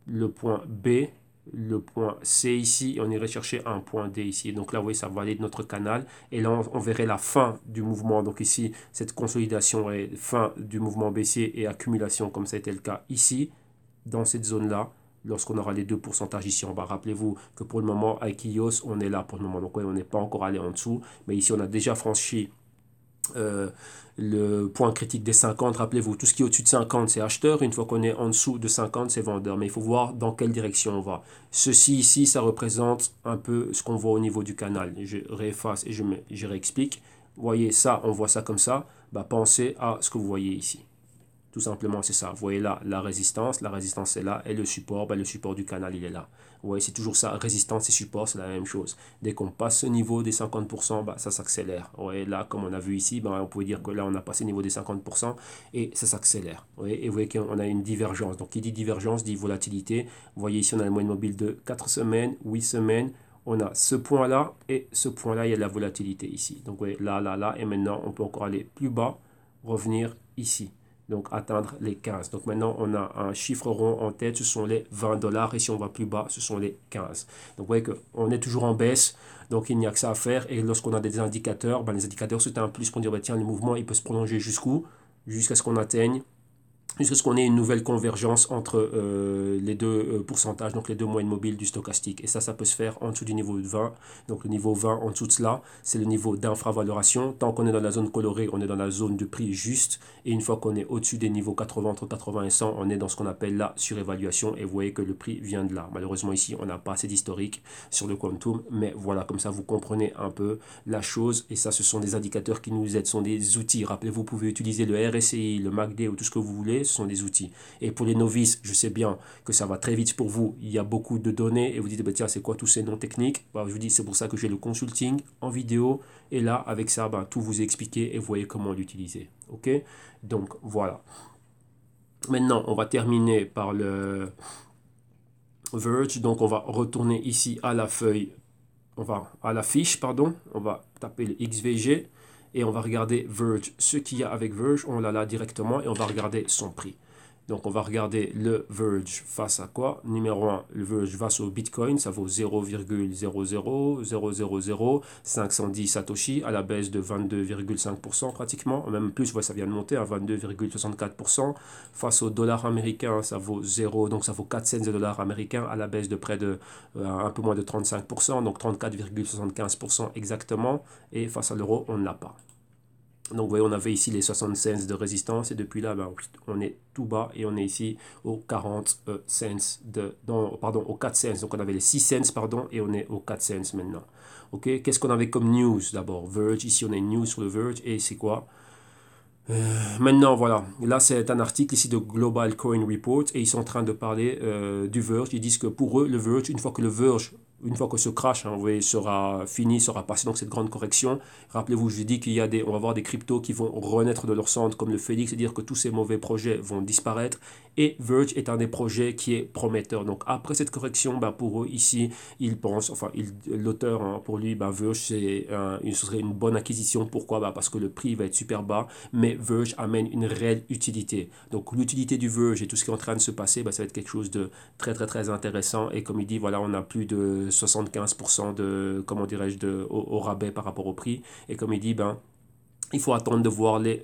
le point B, le point C ici, et on irait chercher un point D ici. Donc là, vous voyez, ça valide notre canal. Et là, on verrait la fin du mouvement. Donc ici, cette consolidation est fin du mouvement baissier et accumulation, comme ça a été le cas ici, dans cette zone-là, lorsqu'on aura les deux pourcentages ici en bas. Rappelez-vous que pour le moment, avec IOS, on est là pour le moment. Donc ouais, on n'est pas encore allé en dessous. Mais ici, on a déjà franchi euh, le point critique des 50, rappelez-vous, tout ce qui est au-dessus de 50, c'est acheteur. Une fois qu'on est en dessous de 50, c'est vendeur. Mais il faut voir dans quelle direction on va. Ceci ici, ça représente un peu ce qu'on voit au niveau du canal. Je réefface et je réexplique. Vous voyez ça, on voit ça comme ça. Bah, pensez à ce que vous voyez ici. Tout simplement, c'est ça. Vous voyez là la résistance est là, et le support du canal, il est là. Vous voyez, c'est toujours ça, résistance et support, c'est la même chose. Dès qu'on passe ce niveau des 50%, bah, ça s'accélère. Vous voyez, là, comme on a vu ici, bah, on pouvait dire que là, on a passé le niveau des 50% et ça s'accélère. Vous voyez, et vous voyez qu'on a une divergence. Donc, qui dit divergence, dit volatilité. Vous voyez ici, on a la moyenne mobile de 4 semaines, 8 semaines. On a ce point-là et ce point-là, il y a de la volatilité ici. Donc, vous voyez, là, et maintenant, on peut encore aller plus bas, revenir ici. Donc atteindre les 15. Donc maintenant, on a un chiffre rond en tête, ce sont les 20 dollars. Et si on va plus bas, ce sont les 15. Donc vous voyez qu'on est toujours en baisse, donc il n'y a que ça à faire. Et lorsqu'on a des indicateurs, ben, les indicateurs, c'est un plus qu'on dit, ben, tiens, le mouvement, il peut se prolonger jusqu'où? Jusqu'à ce qu'on atteigne, jusqu'à ce qu'on ait une nouvelle convergence entre les deux pourcentages, donc les deux moyennes mobiles du stochastique. Et ça peut se faire en dessous du niveau de 20. Donc le niveau 20, en dessous de cela, c'est le niveau d'infravaloration. Tant qu'on est dans la zone colorée, on est dans la zone de prix juste. Et une fois qu'on est au-dessus des niveaux 80, entre 80 et 100, on est dans ce qu'on appelle la surévaluation. Et vous voyez que le prix vient de là. Malheureusement, ici, on n'a pas assez d'historique sur le quantum. Mais voilà, comme ça, vous comprenez un peu la chose. Et ça, ce sont des indicateurs qui nous aident, ce sont des outils. Rappelez-vous, vous pouvez utiliser le RSI, le MACD ou tout ce que vous voulez. Ce sont des outils. Et pour les novices, je sais bien que ça va très vite pour vous. Il y a beaucoup de données et vous dites, bah, tiens, c'est quoi tous ces noms techniques? Bah, je vous dis, c'est pour ça que j'ai le consulting en vidéo. Et là, avec ça, bah, tout vous est expliqué et vous voyez comment l'utiliser. OK? Donc, voilà. Maintenant, on va terminer par le Verge. Donc, on va retourner ici à la feuille, à la fiche, pardon. On va taper le XVG. et on va regarder Verge. Ce qu'il y a avec Verge, on l'a là directement et on va regarder son prix. Donc, on va regarder le Verge face à quoi? Numéro 1, le Verge face au Bitcoin, ça vaut 0,0000510 Satoshi à la baisse de 22,5% pratiquement, même plus, ouais, ça vient de monter à 22,64%. Face au dollar américain, ça vaut 0, donc ça vaut 4 cents de dollar américain à la baisse de près de un peu moins de 35%, donc 34,75% exactement. Et face à l'euro, on ne l'a pas. Donc vous voyez, on avait ici les 60 cents de résistance et depuis là, ben, on est tout bas et on est ici aux 40 cents pardon, aux 4 cents. Donc on avait les 6 cents, pardon, et on est aux 4 cents maintenant. Ok, qu'est-ce qu'on avait comme news d'abord? Verge, ici on a une news sur le Verge et c'est quoi? Maintenant, voilà, là c'est un article ici de Global Coin Report et ils sont en train de parler du Verge. Ils disent que pour eux, le Verge, une fois que ce crash vous voyez, sera fini, sera passé, donc cette grande correction, rappelez-vous, je dis qu'il y a on va avoir des cryptos qui vont renaître de leur cendre comme le Phoenix, c'est-à-dire que tous ces mauvais projets vont disparaître et Verge est un des projets qui est prometteur. Donc après cette correction, pour eux ici, ils pensent, enfin l'auteur, pour lui, Verge, ce serait une bonne acquisition. Pourquoi? Parce que le prix va être super bas, mais Verge amène une réelle utilité. Donc l'utilité du Verge et tout ce qui est en train de se passer, ça va être quelque chose de très très très intéressant. Et comme il dit, voilà, on a plus de 75% de, comment dirais-je, au rabais par rapport au prix. Et comme il dit, il faut attendre de voir les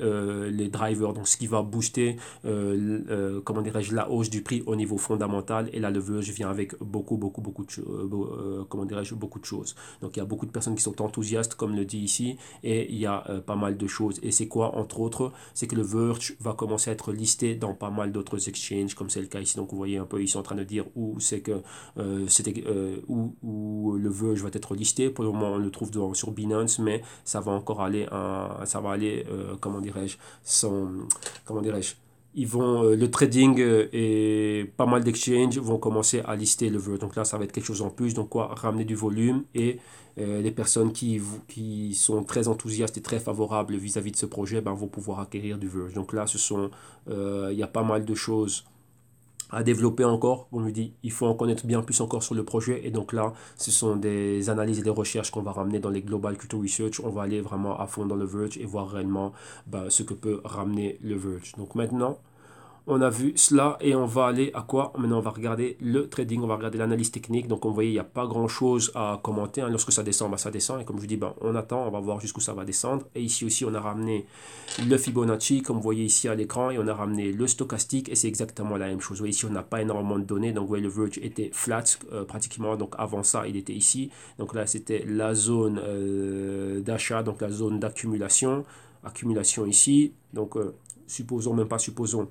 drivers, donc ce qui va booster, comment dirais-je, la hausse du prix au niveau fondamental. Et là, le Verge vient avec beaucoup de comment dirais-je, beaucoup de choses. Donc, il y a beaucoup de personnes qui sont enthousiastes, comme le dit ici, et il y a pas mal de choses. Et c'est quoi, entre autres? C'est que le Verge va commencer à être listé dans pas mal d'autres exchanges, comme c'est le cas ici. Donc, vous voyez un peu, ils sont en train de dire où c'est que où le Verge va être listé. Pour le moment, on le trouve sur Binance, mais ça va encore aller comment dirais-je, ils vont, le trading et pas mal d'exchanges vont commencer à lister le Verge. Donc là, ça va être quelque chose en plus. Donc quoi, ramener du volume et les personnes qui sont très enthousiastes et très favorables vis-à-vis de ce projet, vont pouvoir acquérir du Verge. Donc là, il y a pas mal de choses à développer encore. On lui dit, il faut en connaître bien plus encore sur le projet. Et donc là, ce sont des analyses et des recherches qu'on va ramener dans les Global Crypto Research. On va aller vraiment à fond dans le Verge et voir réellement ce que peut ramener le Verge. Donc maintenant, on a vu cela et on va aller à quoi? Maintenant, on va regarder le trading, on va regarder l'analyse technique. Donc, on voyait, il n'y a pas grand-chose à commenter. Lorsque ça descend, ça descend. Et comme je vous dis, on attend, on va voir jusqu'où ça va descendre. Et ici aussi, on a ramené le Fibonacci, comme vous voyez ici à l'écran. Et on a ramené le stochastique. Et c'est exactement la même chose. Vous voyez ici, on n'a pas énormément de données. Donc, vous voyez, le Verge était flat pratiquement. Donc, avant ça, il était ici. Donc là, c'était la zone d'achat, donc la zone d'accumulation. Accumulation ici. Donc, supposons, même pas supposons.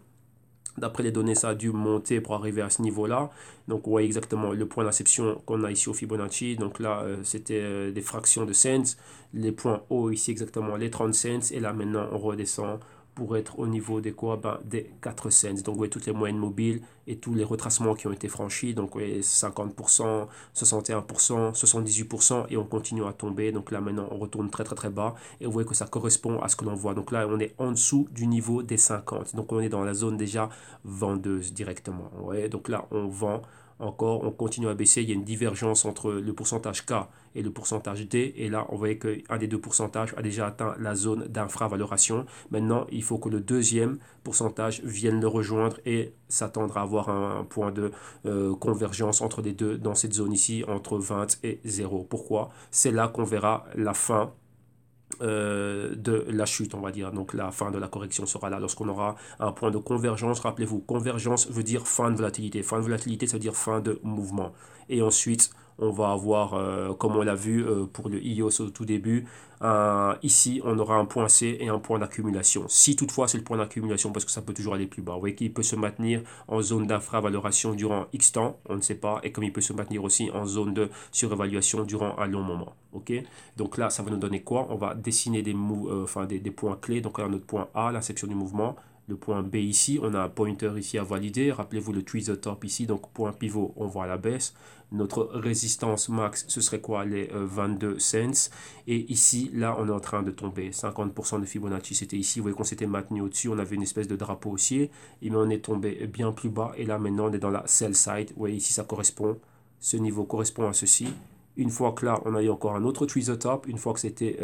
D'après les données, ça a dû monter pour arriver à ce niveau-là. Donc, vous voyez exactement le point d'inception qu'on a ici au Fibonacci. Donc là, c'était des fractions de cents. Les points hauts ici, exactement les 30 cents. Et là, maintenant, on redescend pour être au niveau des quoi? Des 4 cents. Donc, vous voyez toutes les moyennes mobiles et tous les retracements qui ont été franchis. Donc, vous voyez 50%, 61%, 78% et on continue à tomber. Donc là, maintenant, on retourne très, très, très bas. Et vous voyez que ça correspond à ce que l'on voit. Donc là, on est en dessous du niveau des 50. Donc, on est dans la zone déjà vendeuse directement. Ouais, donc là, on vend encore, on continue à baisser. Il y a une divergence entre le pourcentage K et le pourcentage D. Et là, on voyait qu'un des deux pourcentages a déjà atteint la zone d'infravaloration. Maintenant, il faut que le deuxième pourcentage vienne le rejoindre et s'attendre à avoir un point de convergence entre les deux dans cette zone ici, entre 20 et 0. Pourquoi? C'est là qu'on verra la fin de la chute, on va dire. Donc la fin de la correction sera là lorsqu'on aura un point de convergence. Rappelez-vous, convergence veut dire fin de volatilité. Fin de volatilité, ça veut dire fin de mouvement. Et ensuite, on va avoir, comme on l'a vu pour le IOS au tout début, ici, on aura un point C et un point d'accumulation. Si toutefois, c'est le point d'accumulation, parce que ça peut toujours aller plus bas. Vous voyez qu'il peut se maintenir en zone d'infravaloration durant X temps, on ne sait pas, et comme il peut se maintenir aussi en zone de surévaluation durant un long moment. Ok, donc là, ça va nous donner quoi? On va dessiner des points clés. Donc là, notre point A, l'inception du mouvement. Le point B ici, on a un pointer ici à valider. Rappelez-vous le tweeze top ici, donc point pivot, on voit à la baisse. Notre résistance max, ce serait quoi? Les 22 cents. Et ici, là, on est en train de tomber. 50% de Fibonacci, c'était ici. Vous voyez qu'on s'était maintenu au-dessus. On avait une espèce de drapeau haussier. Et mais on est tombé bien plus bas. Et là, maintenant, on est dans la sell side. Vous voyez ici, ça correspond. Ce niveau correspond à ceci. Une fois que là, on a eu encore un autre tweeze top. Une fois que c'était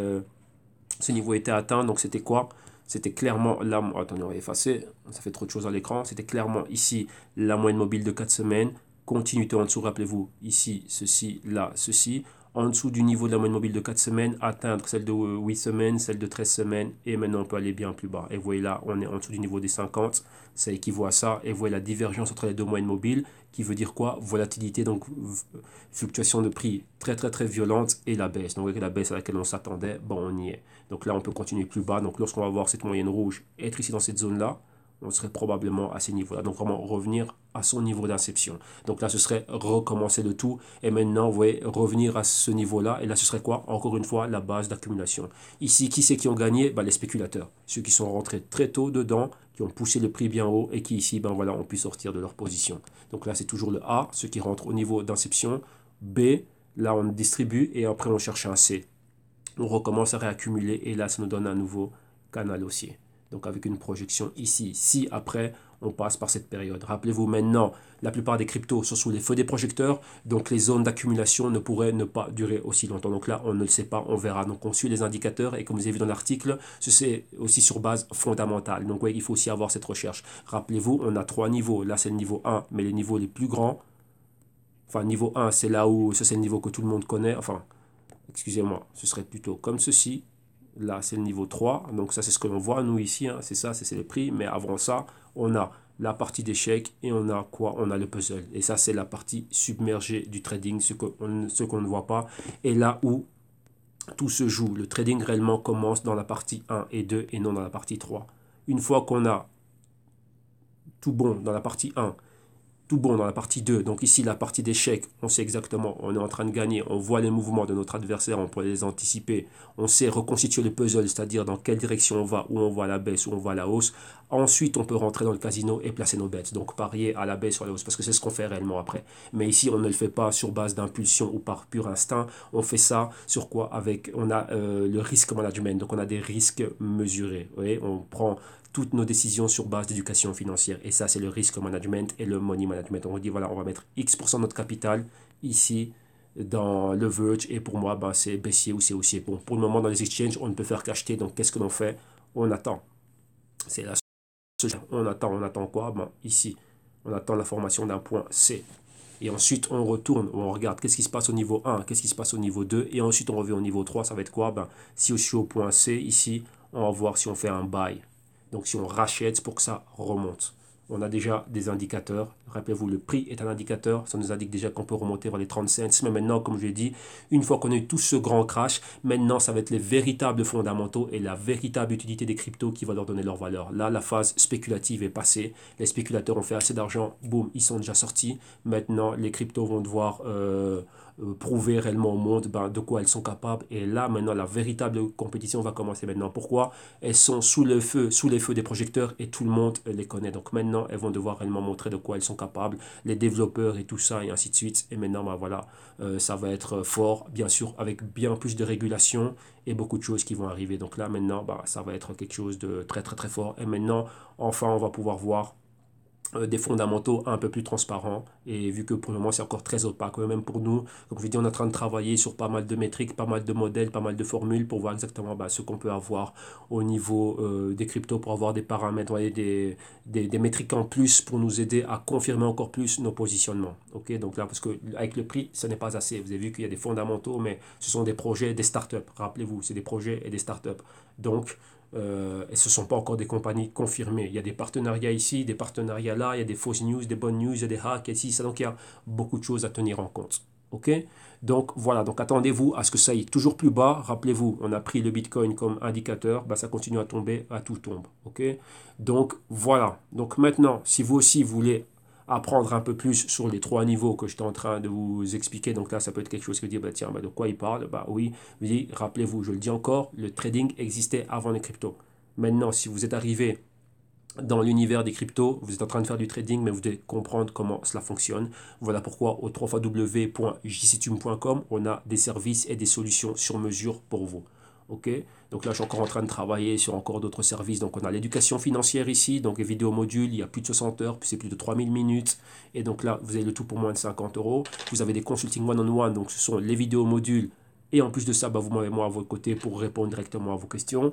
Ce niveau était atteint, donc c'était quoi? C'était clairement là. Attendez, on va effacer, ça fait trop de choses à l'écran. C'était clairement ici la moyenne mobile de 4 semaines. Continuité en dessous, rappelez-vous, ici, ceci, là, ceci. En dessous du niveau de la moyenne mobile de 4 semaines, atteindre celle de 8 semaines, celle de 13 semaines, et maintenant on peut aller bien plus bas. Et vous voyez là, on est en dessous du niveau des 50, ça équivaut à ça. Et vous voyez la divergence entre les deux moyennes mobiles, qui veut dire quoi? Volatilité, donc fluctuation de prix très très très violente, et la baisse. Donc vous voyez que la baisse à laquelle on s'attendait, bon, on y est. Donc là, on peut continuer plus bas. Donc lorsqu'on va voir cette moyenne rouge être ici dans cette zone-là, on serait probablement à ces niveaux-là. Donc vraiment revenir à son niveau d'inception. Donc là, ce serait recommencer le tout. Et maintenant, vous voyez, revenir à ce niveau-là. Et là, ce serait quoi? Encore une fois, la base d'accumulation. Ici, qui c'est qui ont gagné? Ben, les spéculateurs. Ceux qui sont rentrés très tôt dedans, qui ont poussé le prix bien haut et qui ici, ben voilà, ont pu sortir de leur position. Donc là, c'est toujours le A, ceux qui rentrent au niveau d'inception. B, là, on distribue et après, on cherche un C. On recommence à réaccumuler et là, ça nous donne un nouveau canal haussier. Donc avec une projection ici, si après on passe par cette période. Rappelez-vous maintenant, la plupart des cryptos sont sous les feux des projecteurs, donc les zones d'accumulation ne pourraient ne pas durer aussi longtemps. Donc là, on ne le sait pas, on verra. Donc on suit les indicateurs et comme vous avez vu dans l'article, c'est aussi sur base fondamentale. Donc oui, il faut aussi avoir cette recherche. Rappelez-vous, on a 3 niveaux. Là, c'est le niveau 1, mais les niveaux les plus grands. Enfin, niveau 1, c'est là où, ça c'est le niveau que tout le monde connaît. Enfin, excusez-moi, ce serait plutôt comme ceci. Là, c'est le niveau 3. Donc ça, c'est ce que l'on voit, nous, ici. Hein. C'est ça, c'est le prix. Mais avant ça, on a la partie d'échec et on a quoi? On a le puzzle. Et ça, c'est la partie submergée du trading, ce qu'on ne voit pas. Et là où tout se joue, le trading réellement commence dans la partie 1 et 2 et non dans la partie 3. Une fois qu'on a tout bon dans la partie 1, tout bon dans la partie 2. Donc ici, la partie d'échec, on sait exactement, on est en train de gagner, on voit les mouvements de notre adversaire, on peut les anticiper, on sait reconstituer le puzzle, c'est-à-dire dans quelle direction on va, où on va à la baisse, où on va à la hausse. Ensuite, on peut rentrer dans le casino et placer nos bêtes, donc parier à la baisse ou à la hausse, parce que c'est ce qu'on fait réellement après. Mais ici, on ne le fait pas sur base d'impulsion ou par pur instinct, on fait ça sur quoi? Avec, on a le risque management, donc on a des risques mesurés. Vous voyez, on prend toutes nos décisions sur base d'éducation financière. Et ça, c'est le risk management et le money management. On dit, voilà, on va mettre X% de notre capital ici dans le Verge. Et pour moi, ben, c'est baissier ou c'est haussier. Bon, pour le moment, dans les exchanges, on ne peut faire qu'acheter. Donc, qu'est-ce que l'on fait? On attend. C'est la seule. On attend quoi? Ben, ici, on attend la formation d'un point C. Et ensuite, on retourne, on regarde qu'est-ce qui se passe au niveau 1, qu'est-ce qui se passe au niveau 2. Et ensuite, on revient au niveau 3. Ça va être quoi? Ben, si je suis au point C, ici, on va voir si on fait un buy. Donc si on rachète pour que ça remonte. On a déjà des indicateurs. Rappelez-vous, le prix est un indicateur. Ça nous indique déjà qu'on peut remonter vers les 30 cents. Mais maintenant, comme je l'ai dit, une fois qu'on a eu tout ce grand crash, maintenant, ça va être les véritables fondamentaux et la véritable utilité des cryptos qui va leur donner leur valeur. Là, la phase spéculative est passée. Les spéculateurs ont fait assez d'argent. Boum, ils sont déjà sortis. Maintenant, les cryptos vont devoir prouver réellement au monde de quoi elles sont capables. Et là, maintenant, la véritable compétition va commencer maintenant. Pourquoi? Elles sont sous les feux des projecteurs et tout le monde les connaît. Donc maintenant, elles vont devoir réellement montrer de quoi elles sont capables, les développeurs et tout ça, et ainsi de suite. Et maintenant, voilà, ça va être fort, bien sûr, avec bien plus de régulation et beaucoup de choses qui vont arriver. Donc là, maintenant, ça va être quelque chose de très, très, très fort. Et maintenant, enfin, on va pouvoir voir des fondamentaux un peu plus transparents et vu que pour le moment c'est encore très opaque, même pour nous, comme je vous dis, on est en train de travailler sur pas mal de métriques, pas mal de modèles, pas mal de formules pour voir exactement ce qu'on peut avoir au niveau des cryptos pour avoir des paramètres, des métriques en plus pour nous aider à confirmer encore plus nos positionnements. Ok, donc là, parce que avec le prix, ce n'est pas assez. Vous avez vu qu'il y a des fondamentaux, mais ce sont des projets, des startups. Rappelez-vous, c'est des projets et des startups. Donc, et ce ne sont pas encore des compagnies confirmées. Il y a des partenariats ici, des partenariats là, il y a des fausses news, des bonnes news, il y a des hacks ici, ça. Donc il y a beaucoup de choses à tenir en compte. Ok? Donc voilà, donc attendez-vous à ce que ça aille toujours plus bas. Rappelez-vous, on a pris le Bitcoin comme indicateur, ça continue à tomber, à tout tombe. Ok? Donc voilà. Donc maintenant, si vous aussi voulez apprendre un peu plus sur les 3 niveaux que j'étais en train de vous expliquer. Donc là, ça peut être quelque chose qui dit, tiens, de quoi il parle? Oui, rappelez-vous, je le dis encore, le trading existait avant les cryptos. Maintenant, si vous êtes arrivé dans l'univers des cryptos, vous êtes en train de faire du trading, mais vous devez comprendre comment cela fonctionne. Voilà pourquoi au www.jctum.com, on a des services et des solutions sur mesure pour vous. Ok, donc là, je suis encore en train de travailler sur encore d'autres services. Donc, on a l'éducation financière ici. Donc, les vidéos modules, il y a plus de 60 heures, puis c'est plus de 3000 minutes. Et donc là, vous avez le tout pour moins de 50 euros. Vous avez des consulting one-on-one. Donc, ce sont les vidéos modules Et en plus de ça, vous m'avez moi à votre côté pour répondre directement à vos questions.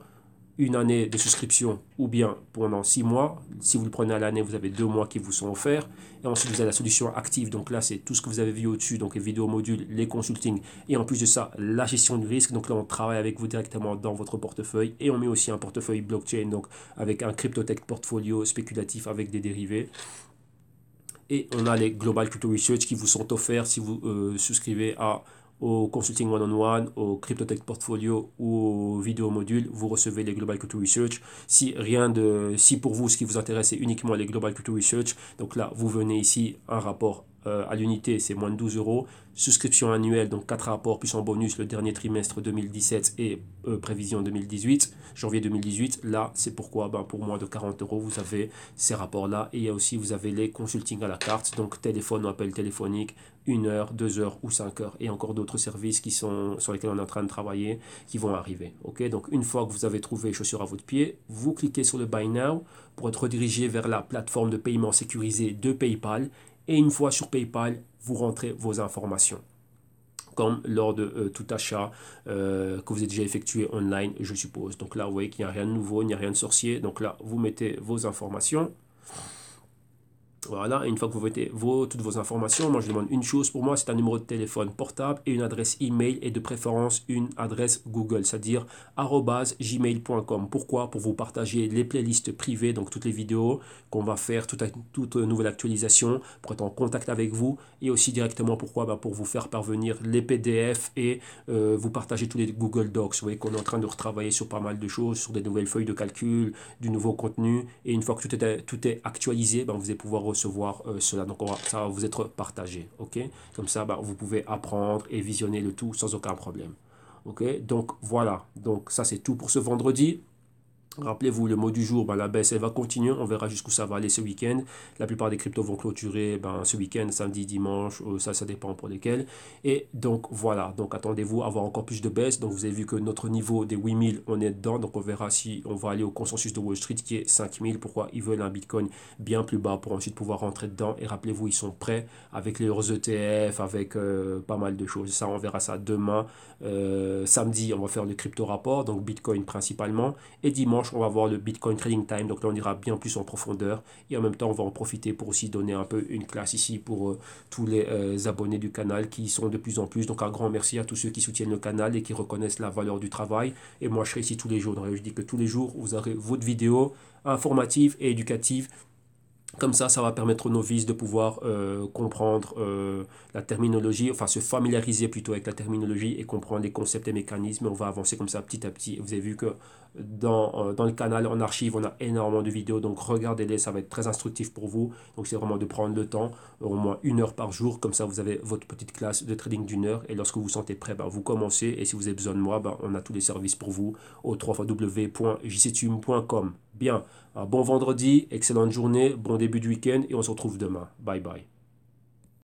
Une année de souscription ou bien pendant 6 mois. Si vous le prenez à l'année, vous avez 2 mois qui vous sont offerts. Et ensuite, vous avez la solution active. Donc là, c'est tout ce que vous avez vu au-dessus. Donc les vidéos modules, les consultings. Et en plus de ça, la gestion du risque. Donc là, on travaille avec vous directement dans votre portefeuille. Et on met aussi un portefeuille blockchain. Donc avec un cryptotech portfolio spéculatif avec des dérivés. Et on a les Global Crypto Research qui vous sont offerts si vous souscrivez au Consulting One-on-One, au Cryptotech Portfolio ou au vidéo module, vous recevez les Global Crypto Research. Si pour vous, ce qui vous intéresse, c'est uniquement les Global Crypto Research, donc là, vous venez ici, un rapport à l'unité, c'est moins de 12 euros. Souscription annuelle, donc 4 rapports, plus en bonus le dernier trimestre 2017 et prévision 2018, janvier 2018. Là, c'est pourquoi pour moins de 40 euros, vous avez ces rapports-là. Et il y a aussi, vous avez les consultings à la carte, donc téléphone, appel téléphonique, 1 heure, 2 heures ou 5 heures. Et encore d'autres services sur lesquels on est en train de travailler qui vont arriver. Donc, une fois que vous avez trouvé chaussures à votre pied, vous cliquez sur le Buy Now pour être redirigé vers la plateforme de paiement sécurisée de PayPal. Et une fois sur PayPal, vous rentrez vos informations. Comme lors de tout achat que vous avez déjà effectué online, je suppose. Donc là, vous voyez qu'il n'y a rien de nouveau, il n'y a rien de sorcier. Donc là, vous mettez vos informations. Voilà, et une fois que vous mettez toutes vos informations, moi je demande une chose pour moi, c'est un numéro de téléphone portable et une adresse email et de préférence une adresse Google, c'est-à-dire @gmail.com. Pourquoi? Pour vous partager les playlists privées, donc toutes les vidéos qu'on va faire, toute nouvelle actualisation, pour être en contact avec vous et aussi directement pourquoi? Pour vous faire parvenir les PDF et vous partager tous les Google Docs. Vous voyez qu'on est en train de retravailler sur pas mal de choses, sur des nouvelles feuilles de calcul, du nouveau contenu et une fois que tout est actualisé, vous allez pouvoir recevoir cela. Donc ça va vous être partagé. Comme ça, vous pouvez apprendre et visionner le tout sans aucun problème. Donc voilà. Donc ça, c'est tout pour ce vendredi. Rappelez-vous, le mot du jour, la baisse, elle va continuer. On verra jusqu'où ça va aller ce week-end. La plupart des cryptos vont clôturer ce week-end, samedi, dimanche. Ça dépend pour lesquels. Et donc, voilà. Donc, attendez-vous à avoir encore plus de baisse. Donc, vous avez vu que notre niveau des 8000, on est dedans. Donc, on verra si on va aller au consensus de Wall Street qui est 5000. Pourquoi ils veulent un Bitcoin bien plus bas pour ensuite pouvoir rentrer dedans. Et rappelez-vous, ils sont prêts avec leurs ETF, avec pas mal de choses. Ça, on verra ça demain. Samedi, on va faire le crypto rapport. Donc, Bitcoin principalement. Et dimanche, on va voir le Bitcoin Trading Time, donc là on ira bien plus en profondeur et en même temps on va en profiter pour aussi donner un peu une classe ici pour tous les abonnés du canal qui sont de plus en plus. Donc un grand merci à tous ceux qui soutiennent le canal et qui reconnaissent la valeur du travail. Et moi je serai ici tous les jours, donc je dis que tous les jours vous aurez votre vidéo informative et éducative. Comme ça va permettre aux novices de pouvoir comprendre la terminologie, enfin se familiariser plutôt avec la terminologie et comprendre les concepts et mécanismes. On va avancer comme ça petit à petit. Vous avez vu que dans le canal en archive, on a énormément de vidéos, donc regardez-les, ça va être très instructif pour vous. Donc c'est vraiment de prendre le temps, au moins 1 heure par jour, comme ça vous avez votre petite classe de trading d'1 heure et lorsque vous vous sentez prêt, vous commencez et si vous avez besoin de moi, on a tous les services pour vous au www.jctum.com. Bien, un bon vendredi, excellente journée, bon début de week-end et on se retrouve demain. Bye bye.